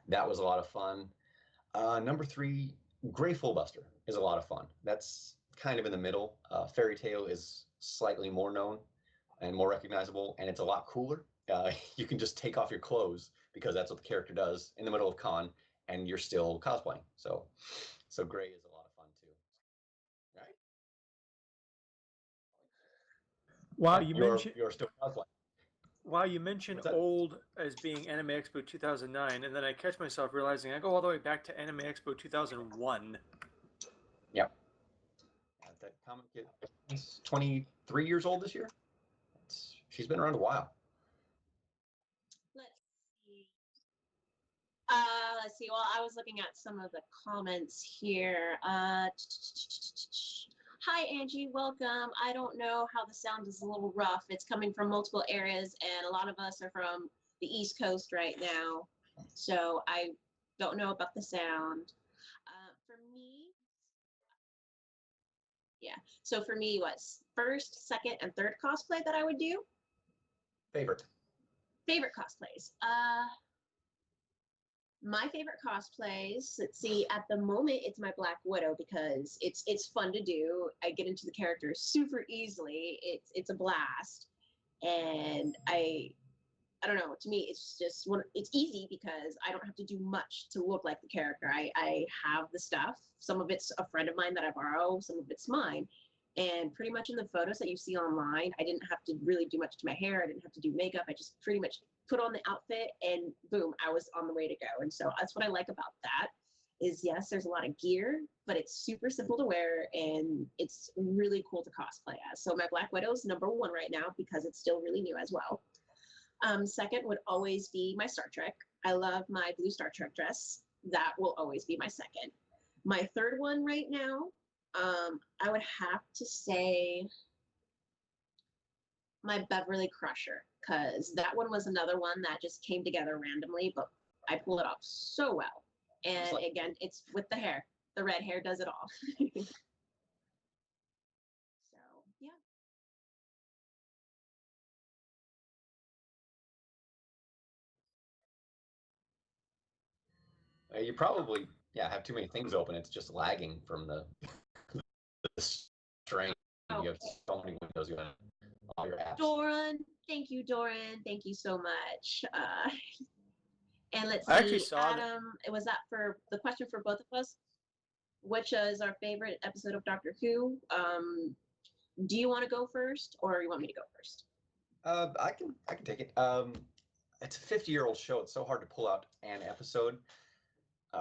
That was a lot of fun. Number 3, Gray Fullbuster is a lot of fun. That's kind of in the middle. Fairy Tale is slightly more known and more recognizable, and it's a lot cooler. You can just take off your clothes because that's what the character does in the middle of con, and you're still cosplaying. So Gray is a lot of fun too. Right? Wow, Yeah, you're still cosplaying. Wow, you mentioned What's that? old as being Anime Expo 2009, and then I catch myself realizing I go all the way back to Anime Expo 2001. Yep. That comic is 23 years old this year. She's been around a while. Let's see. Let's see. Well, I was looking at some of the comments here. Hi, Angie. Welcome. I don't know how the sound is a little rough. It's coming from multiple areas, and a lot of us are from the East Coast right now, so I don't know about the sound. For me, yeah. So for me, what's first, second, and third cosplay that I would do? Favorite cosplays. My favorite cosplays, let's see, at the moment it's my Black Widow because it's fun to do. I get into the character super easily. It's a blast. And I don't know, to me it's just it's easy because I don't have to do much to look like the character. I have the stuff. Some of it's a friend of mine that I borrow, some of it's mine. And pretty much in the photos that you see online, I didn't have to really do much to my hair. I didn't have to do makeup. I just pretty much put on the outfit and boom, I was on the way to go. And so that's what I like about that is, yes, there's a lot of gear, but it's super simple to wear and it's really cool to cosplay as. So my Black Widow is number 1 right now because it's still really new as well. Second would always be my Star Trek. I love my blue Star Trek dress. That will always be my second. My third one right now, I would have to say my Beverly Crusher, because that one was another one that just came together randomly, but I pull it off so well. And again, it's with the hair. The red hair does it all. So, yeah. You probably have too many things open. It's just lagging from the strain. Oh. You have so many windows going on all your apps. Doran, thank you, Doran. Thank you so much. And let's I actually see, saw Adam, was that for the question for both of us? Which is our favorite episode of Doctor Who? Do you want to go first, or you want me to go first? I can take it. it's a 50-year-old show. It's so hard to pull out an episode.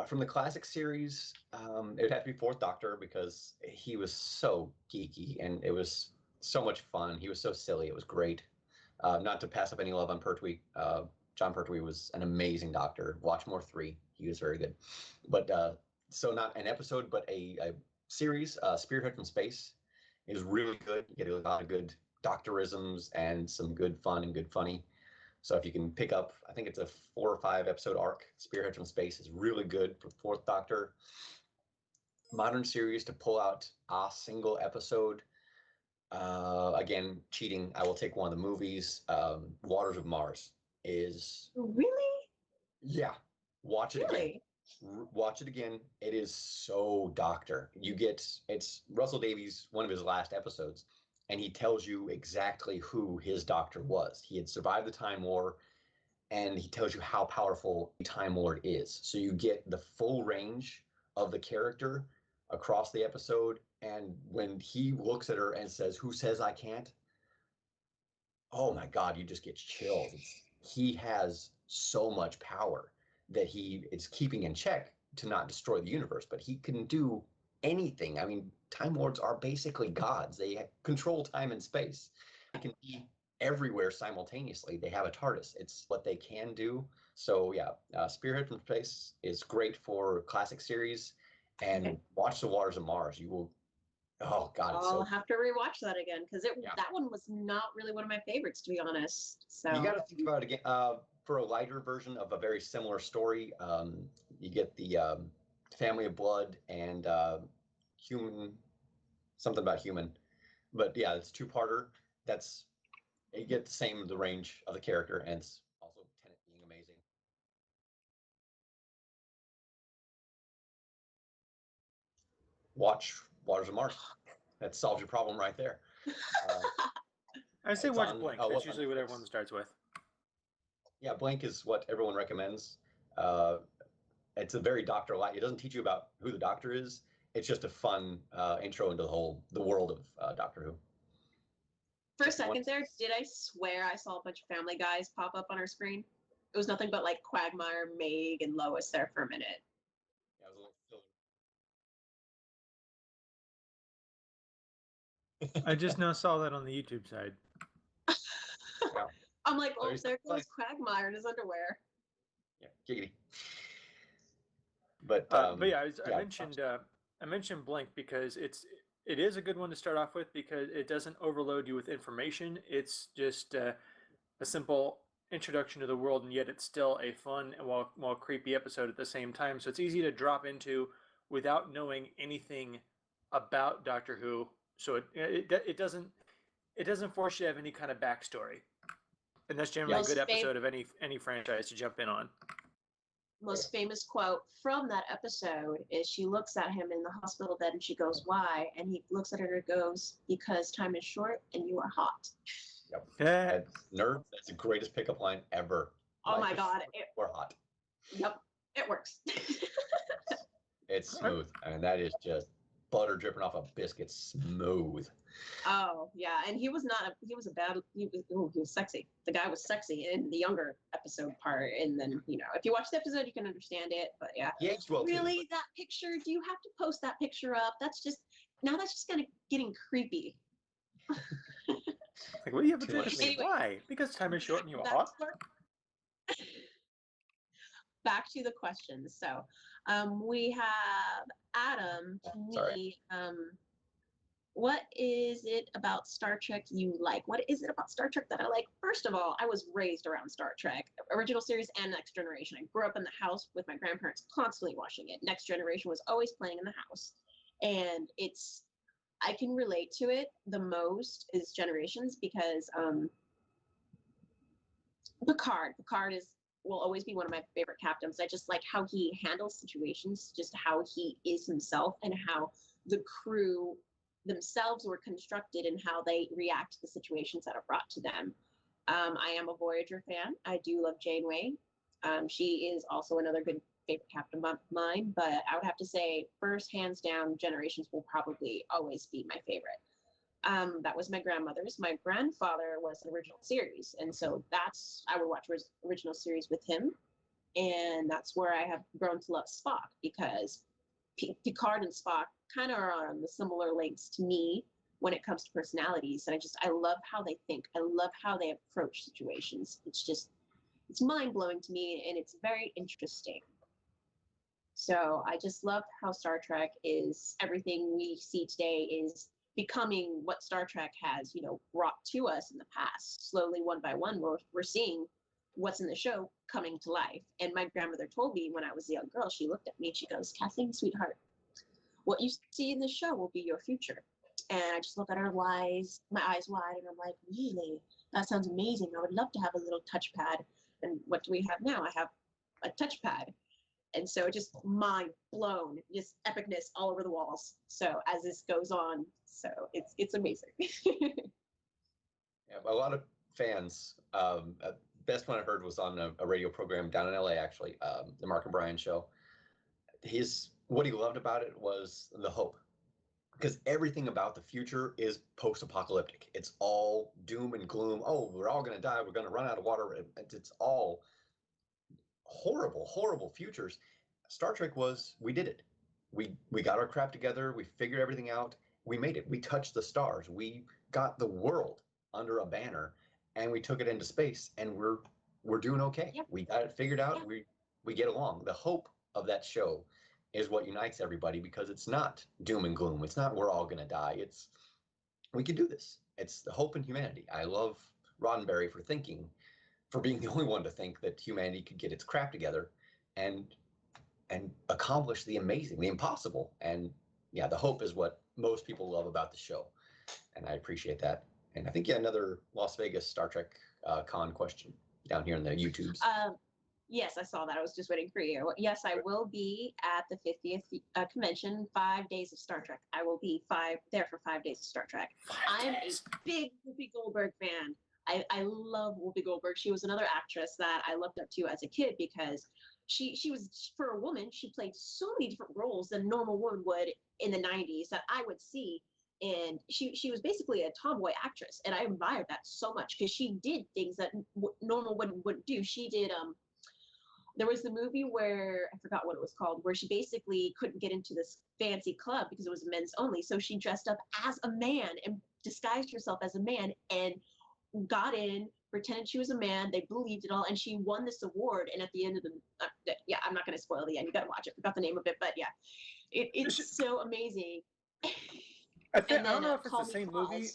From the classic series, it would have to be Fourth Doctor because he was so geeky and it was so much fun. He was so silly. It was great. Not to pass up any love on Pertwee. John Pertwee was an amazing doctor. Watchmore 3, he was very good. But so not an episode, but a series, Spearhead from Space, is really good. You get a lot of good doctorisms and some good fun and good funny. So if you can pick up, I think it's a 4 or 5 episode arc. Spearhead from Space is really good for Fourth Doctor. Modern series to pull out a single episode. Again, cheating. I will take one of the movies. Waters of Mars is Really? yeah. Watch it again. Really? Watch it again. It is so Doctor. It's Russell Davies, one of his last episodes, and he tells you exactly who his doctor was. He had survived the Time War, and he tells you how powerful the Time Lord is. So you get the full range of the character across the episode. And when he looks at her and says, "Who says I can't?" Oh my God, you just get chills. He has so much power that he is keeping in check to not destroy the universe, but he can do anything. I mean, Time Lords are basically gods. They control time and space. They can be everywhere simultaneously. They have a TARDIS. It's what they can do. So yeah, Spearhead from Space is great for classic series, and watch The Waters of Mars. You will. Oh God, it's I'll so. have to rewatch that again because Yeah. that one was not really one of my favorites, to be honest. So You got to think about it again. For a lighter version of a very similar story, you get the Family of Blood and Human, something about Human. But yeah, it's two-parter. That's you get the range of the character, and it's also Tenet being amazing. Watch Waters of Mars. That solves your problem right there. I say It's watch on- Blink. oh, That's what's on usually what Netflix? everyone starts with. Yeah, Blank is what everyone recommends. It's a very Doctor light. It doesn't teach you about who the Doctor is. It's just a fun intro into the world of Doctor Who. for a second there, did I swear I saw a bunch of Family Guys pop up on our screen? It was nothing but like Quagmire, Meg, and Lois there for a minute. Yeah, it was a little I just now saw that on the YouTube side. Yeah. I'm like, oh, There's there the goes Quagmire in his underwear. Yeah, giggity. But Yeah, yeah, I mentioned Blink because it is a good one to start off with because it doesn't overload you with information. It's just a simple introduction to the world, and yet it's still a fun and while creepy episode at the same time. So it's easy to drop into without knowing anything about Doctor Who. So it doesn't force you to have any kind of backstory, and that's generally a Most good episode of any franchise to jump in on. Most famous quote from that episode is she looks at him in the hospital bed and she goes, "Why?" And he looks at her and goes, "Because time is short and you are hot." yep. Yeah. That's nerd. That's the greatest pickup line ever. Oh my Life is God. short, we're hot. Yep, it works. It's smooth. I mean, that is just butter dripping off a biscuit smooth. Oh yeah, and he was sexy. The guy was sexy in the younger episode part, and then if you watch the episode, you can understand it. But yeah, He aged well really, too. that picture? Do you have to post that picture up? That's just kind of getting creepy. Like, what do you have Too much. with me? Anyway. Why? Because time is short and you are Back hot. to Back to the questions. So, we have Adam to Sorry. me. What is it about Star Trek you like? What is it about Star Trek that I like? First of all, I was raised around Star Trek, original series and Next Generation. I grew up in the house with my grandparents constantly watching it. Next Generation was always playing in the house. And I can relate to it the most is Generations because Picard will always be one of my favorite captains. I just like how he handles situations, just how he is himself and how the crew themselves were constructed and how they react to the situations that are brought to them. I am a Voyager fan. I do love Janeway. She is also another good favorite captain of mine, but I would have to say first, hands down, Generations will probably always be my favorite. That was my grandmother's. My grandfather was an original series, and so I would watch original series with him, and that's where I have grown to love Spock, because Picard and Spock kind of are on the similar lengths to me when it comes to personalities. And I love how they think. I love how they approach situations. It's mind blowing to me, and it's very interesting. So I just love how Star Trek is everything we see today is becoming what Star Trek has, brought to us in the past. Slowly, one by one, we're seeing what's in the show coming to life. And my grandmother told me when I was a young girl, she looked at me and she goes, "Kathleen, sweetheart, what you see in the show will be your future." And I just look at her my eyes wide, and I'm like, really? That sounds amazing. I would love to have a little touchpad. And what do we have now? I have a touchpad. And so just mind blown, just epicness all over the walls. So as this goes on, so it's amazing. Yeah, a lot of fans. Best one I heard was on a radio program down in LA, actually, the Mark and Brian show. What he loved about it was the hope, because everything about the future is post-apocalyptic. It's all doom and gloom. Oh, we're all going to die. We're going to run out of water. It's all horrible, horrible futures. Star Trek we did it. We got our crap together. We figured everything out. We made it. We touched the stars. We got the world under a banner, and we took it into space, and we're doing okay. Yep. We got it figured out. Yep. We get along. The hope of that show is what unites everybody, because it's not doom and gloom. It's not we're all going to die. It's we can do this. It's the hope in humanity. I love Roddenberry for being the only one to think that humanity could get its crap together and accomplish the amazing, the impossible. And yeah, the hope is what most people love about the show, and I appreciate that. And I think another Las Vegas Star Trek con question down here in the YouTubes. Yes, I saw that. I was just waiting for you. Yes, I will be at the 50th convention, 5 days of Star Trek. I will be there for 5 days of Star Trek. I'm a big Whoopi Goldberg fan. I love Whoopi Goldberg. She was another actress that I looked up to as a kid, because she was, for a woman, she played so many different roles than a normal woman would in the 90s that I would see. And she was basically a tomboy actress, and I admired that so much, because she did things that normal women wouldn't do. She did there was the movie where I forgot what it was called, where she basically couldn't get into this fancy club because it was men's only. So she dressed up as a man and disguised herself as a man and got in, pretended she was a man. They believed it all, and she won this award. And at the end of yeah, I'm not going to spoil the end. You got to watch it. Forgot the name of it, but yeah, it's so amazing. I don't know if it's the same movie.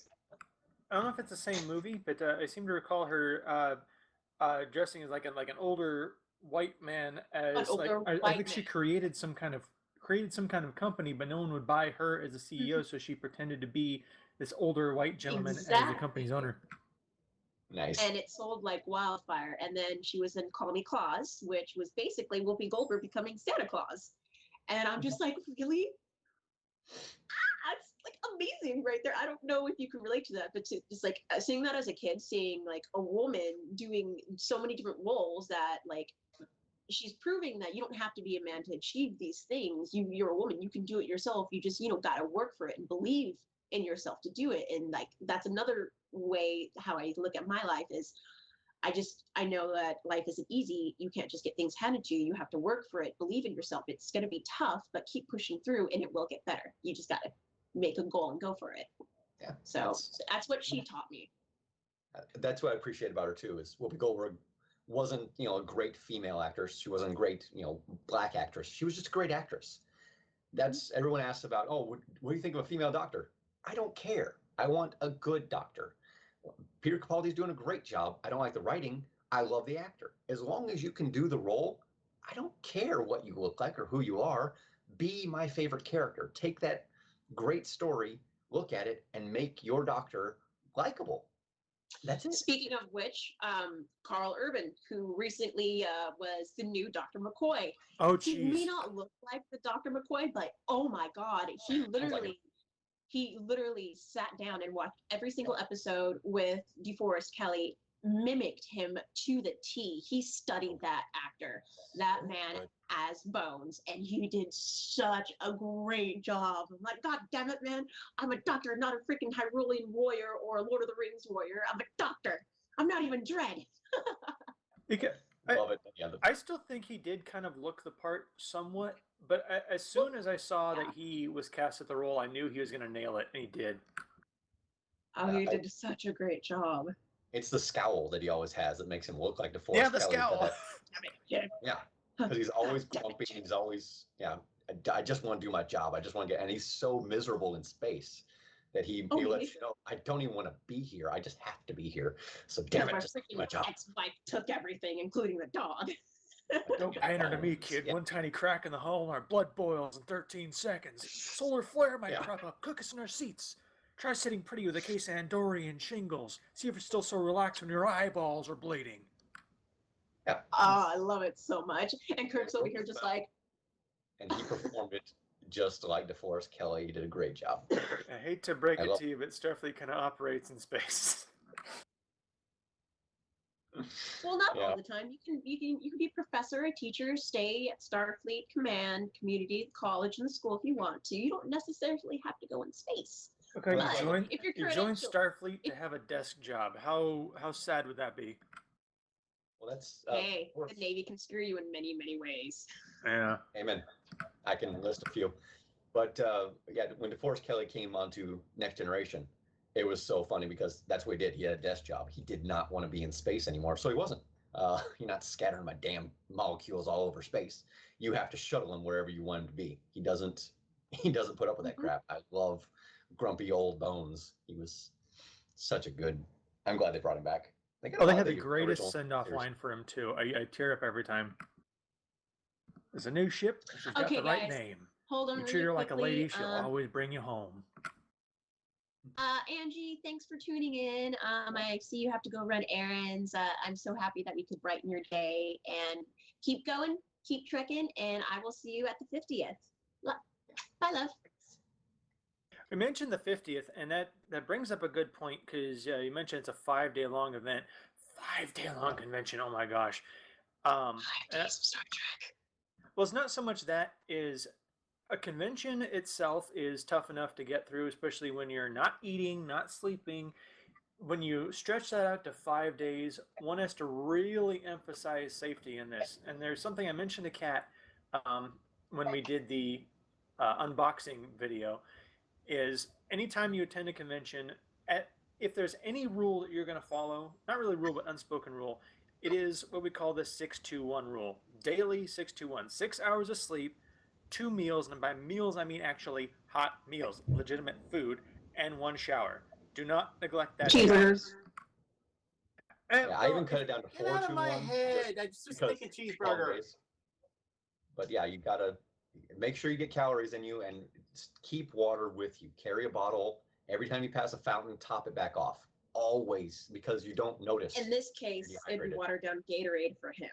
I don't know if it's the same movie, but I seem to recall her dressing as like an older white man. I think she created some kind of company, but no one would buy her as a CEO, so she pretended to be this older white gentleman as the company's owner. Nice. And it sold like wildfire. And then she was in Call Me Claus, which was basically Whoopi Goldberg becoming Santa Claus. And I'm just like, really? That's like amazing right there. I don't know if you can relate to that, but just like seeing that as a kid, seeing like a woman doing so many different roles, that like she's proving that you don't have to be a man to achieve these things. You're a woman, you can do it yourself. You just, got to work for it and believe in yourself to do it. And like, that's another way how I look at my life is I know that life isn't easy. You can't just get things handed to you. You have to work for it, believe in yourself. It's going to be tough, but keep pushing through and it will get better. You just got to make a goal and go for it. Yeah. So that's what she taught me. That's what I appreciate about her too, is Whoopi Goldberg wasn't, a great female actress. She wasn't a great, black actress. She was just a great actress. That's everyone asks about, what do you think of a female doctor? I don't care. I want a good doctor. Peter Capaldi's doing a great job. I don't like the writing. I love the actor. As long as you can do the role, I don't care what you look like or who you are. Be my favorite character. Take that great story, look at it, and make your doctor likable. That's it. Speaking of which, Carl Urban, who recently was the new Dr. McCoy. Oh, geez. He may not look like the Dr. McCoy, but oh my God, he literally sat down and watched every single episode with DeForest Kelly mimicked him to the T. He studied that actor, that man as Bones, and he did such a great job. I'm like, God damn it, man! I'm a doctor, not a freaking Hyrulean warrior or a Lord of the Rings warrior. I'm a doctor. I'm not even Dread. Love it. Yeah, I still think he did kind of look the part somewhat, but as soon as I saw that he was cast at the role, I knew he was going to nail it, and he did. Oh, he did such a great job. It's the scowl that he always has that makes him look like DeForest Yeah, the Kelly. scowl. Yeah, because he's always grumpy. He's always, I just want to do my job. I just want to get, and he's so miserable in space that he lets you know, I don't even want to be here. I just have to be here. So damn it, just do my job. Ex-wife took everything, including the dog. Don't pander to me, kid. One tiny crack in the hull and our blood boils in 13 seconds. Solar flare might crop up. Cook us in our seats. Try sitting pretty with a case of Andorian shingles. See if you're still so relaxed when your eyeballs are bleeding. Yeah. Oh, I love it so much. And Kirk's over here just like... And he performed it just like DeForest Kelly. He did a great job. I hate to break it to you, but Starfleet kind of operates in space. Well, not all the time. You can be a professor, a teacher, stay at Starfleet Command, community, college, and the school if you want to. You don't necessarily have to go in space. Okay, But you join Starfleet to have a desk job. How sad would that be? Well, that's hey, the Navy can screw you in many, many ways. Yeah. Amen. I can list a few. But when DeForest Kelly came onto Next Generation, it was so funny because that's what he did. He had a desk job. He did not want to be in space anymore, so he wasn't. You're not scattering my damn molecules all over space. You have to shuttle him wherever you want him to be. He doesn't put up with that crap. I love grumpy old Bones. He was such a good. I'm glad they brought him back. They had the greatest send-off line for him too. I tear up every time. There's a new ship. She's got the right name. Hold on. You treat her like a lady, she'll always bring you home. Angie, thanks for tuning in. I see you have to go run errands. I'm so happy that we could brighten your day, and keep going, keep trekking, and I will see you at the 50th. Bye, love. We mentioned the 50th, and that brings up a good point because you mentioned it's a 5-day long event. 5-day long convention. Oh my gosh. 5 days of Star Trek. Well, it's not so much that is a convention itself is tough enough to get through, especially when you're not eating, not sleeping. When you stretch that out to 5 days, one has to really emphasize safety in this. And there's something I mentioned to Kat when we did the unboxing video, is anytime you attend a convention, if there's any rule that you're going to follow, not really rule, but unspoken rule, it is what we call the 6-2-1 rule. Daily 6-2-1. 6 hours of sleep, 2 meals, and by meals I mean actually hot meals, legitimate food, and 1 shower. Do not neglect that. Cheeseburgers. I even cut it down to 4-2-1. Get out of my head! I just thinking cheeseburger. But yeah, you gotta make sure you get calories in you and keep water with you. Carry a bottle every time you pass a fountain. Top it back off always, because you don't notice. In this case, it'd be watered down Gatorade for him.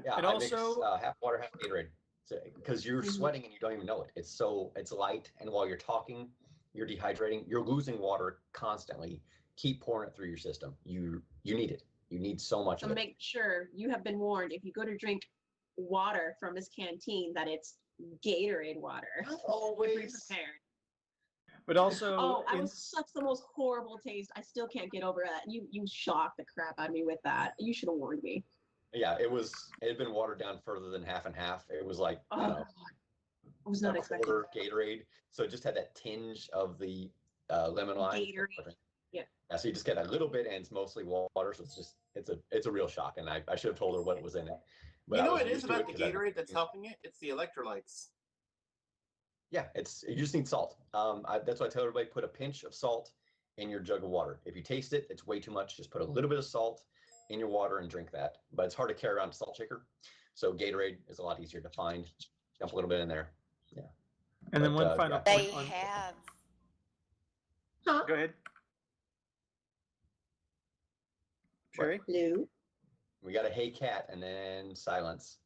Yeah, and I also mix, half water, half Gatorade, because you're sweating and you don't even know it. It's light, and while you're talking, you're dehydrating. You're losing water constantly. Keep pouring it through your system. You need it. You need so much of it. So make sure you have been warned if you go to drink water from his canteen that it's Gatorade water. Always be prepared. But also, that was such the most horrible taste. I still can't get over that. You shocked the crap out of me with that. You should have warned me. Yeah, it had been watered down further than half and half. It was like I was not expecting quarter Gatorade, so it just had that tinge of the lemon lime. Gatorade. Yeah. So you just get a little bit, and it's mostly water. So it's a real shock, and I should have told her what was in it. But you know what it is about the Gatorade that's helping it? It's the electrolytes. Yeah, you just need salt. That's why I tell everybody, put a pinch of salt in your jug of water. If you taste it, it's way too much. Just put a little bit of salt in your water and drink that. But it's hard to carry around a salt shaker. So Gatorade is a lot easier to find. Dump a little bit in there. Yeah. And then one final point. They have. Huh? Go ahead. Sherry? Blue. We got a hey cat and then silence.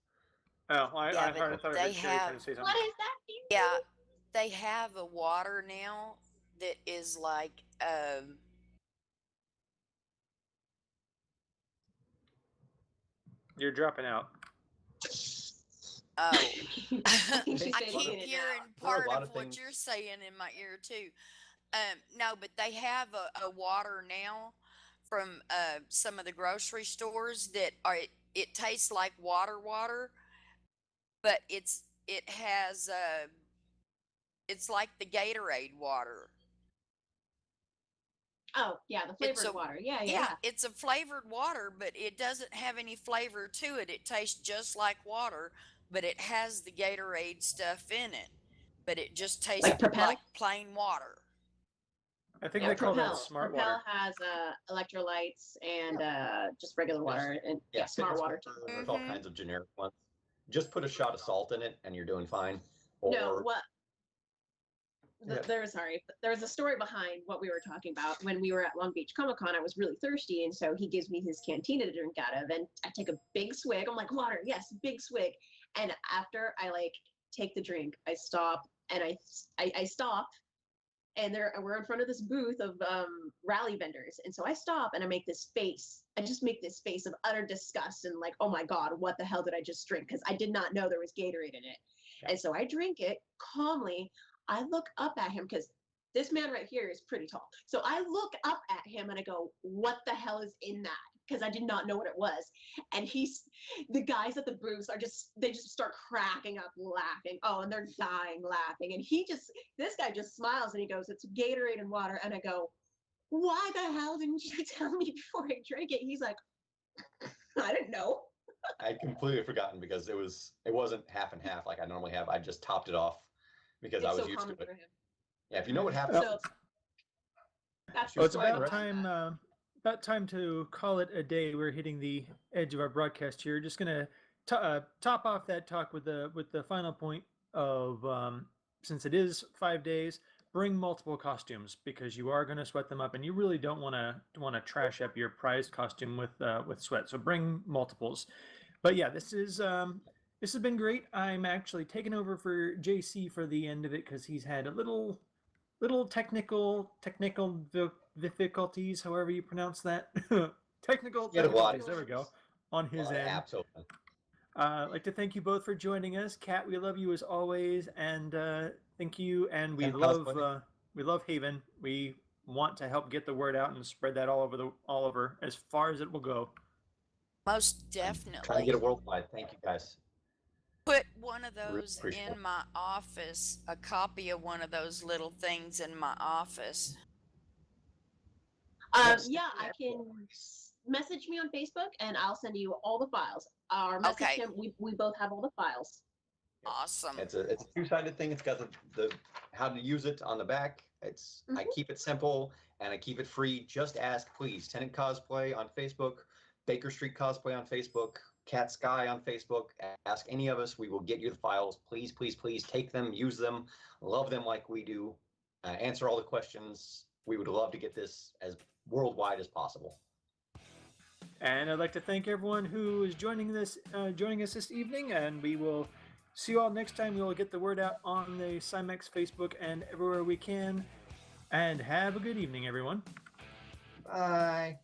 Oh, I thought I heard Sherry trying to say something. What is that? Yeah, they have a water now that is like You're dropping out. Oh, She's I saying keep it hearing There are a part lot of of what things- you're saying in my ear too. No, but they have a water now from some of the grocery stores that are it tastes like water, but it has it's like the Gatorade water. Oh, yeah, the It's flavored a water. Yeah, Yeah, yeah. it's a flavored water, but it doesn't have any flavor to it. It tastes just like water, but it has the Gatorade stuff in it. But it just tastes Like Propel? like plain water. I think Yeah, they call that Propel. smart Propel water. has electrolytes and just regular water and Yeah, smart fitness water. water, There's all Mhm. kinds of generic ones. Just put a shot of salt in it, and you're doing fine. Or No, what? Yeah. There's a story behind what we were talking about. When we were at Long Beach Comic Con, I was really thirsty, and so he gives me his cantina to drink out of, and I take a big swig. I'm like, water, yes, big swig. And after I like take the drink, I stop and I stop, and we're in front of this booth of rally vendors, and so I stop and I make this face. I just make this face of utter disgust and like, oh my god, what the hell did I just drink? Because I did not know there was Gatorade in it. Yeah. And so I drink it calmly. I look up at him because this man right here is pretty tall. So I look up at him and I go, what the hell is in that? Because I did not know what it was. And the guys at the booths they just start cracking up laughing. Oh, and they're dying laughing. And this guy just smiles and he goes, it's Gatorade and water. And I go, why the hell didn't you tell me before I drank it? He's like, I didn't know. I'd completely forgotten because it wasn't half and half like I normally have. I just topped it off because I It's was so used to common it. for him. Yeah, if you know what happens, So that's Well, it's the story about behind that. time to call it a day. We're hitting the edge of our broadcast here. Just gonna top off that talk with the final point of since it is 5 days, bring multiple costumes because you are going to sweat them up, and you really don't want to trash up your prized costume with sweat. So bring multiples. But yeah, this has been great. I'm actually taking over for JC for the end of it because he's had a little technical difficulties, however you pronounce that. Technical He had a lot difficulties. There we go. On his lot of end. apps open. I'd like to thank you both for joining us. Kat, we love you as always, and thank you. And we And love cosplay. Haven. We want to help get the word out and spread that all over as far as it will go. Most Trying to definitely. get it worldwide. Thank you guys. Put one of Really those appreciate in it. my office, a copy of one of those little things in my office. Yes. Yeah, I can message me on Facebook and I'll send you all the files. Our message Okay. we both have all the files. Awesome. It's a two-sided thing. It's got the how to use it on the back. I keep it simple and I keep it free. Just ask, please. Tenant Cosplay on Facebook, Baker Street Cosplay on Facebook, Cat Sky on Facebook. Ask any of us. We will get you the files. Please, please, please take them, use them, love them like we do. Answer all the questions. We would love to get this as worldwide as possible. And I'd like to thank everyone who is joining us this evening, and we will see you all next time. We will get the word out on the SciMAX Facebook and everywhere we can. And have a good evening, everyone. Bye.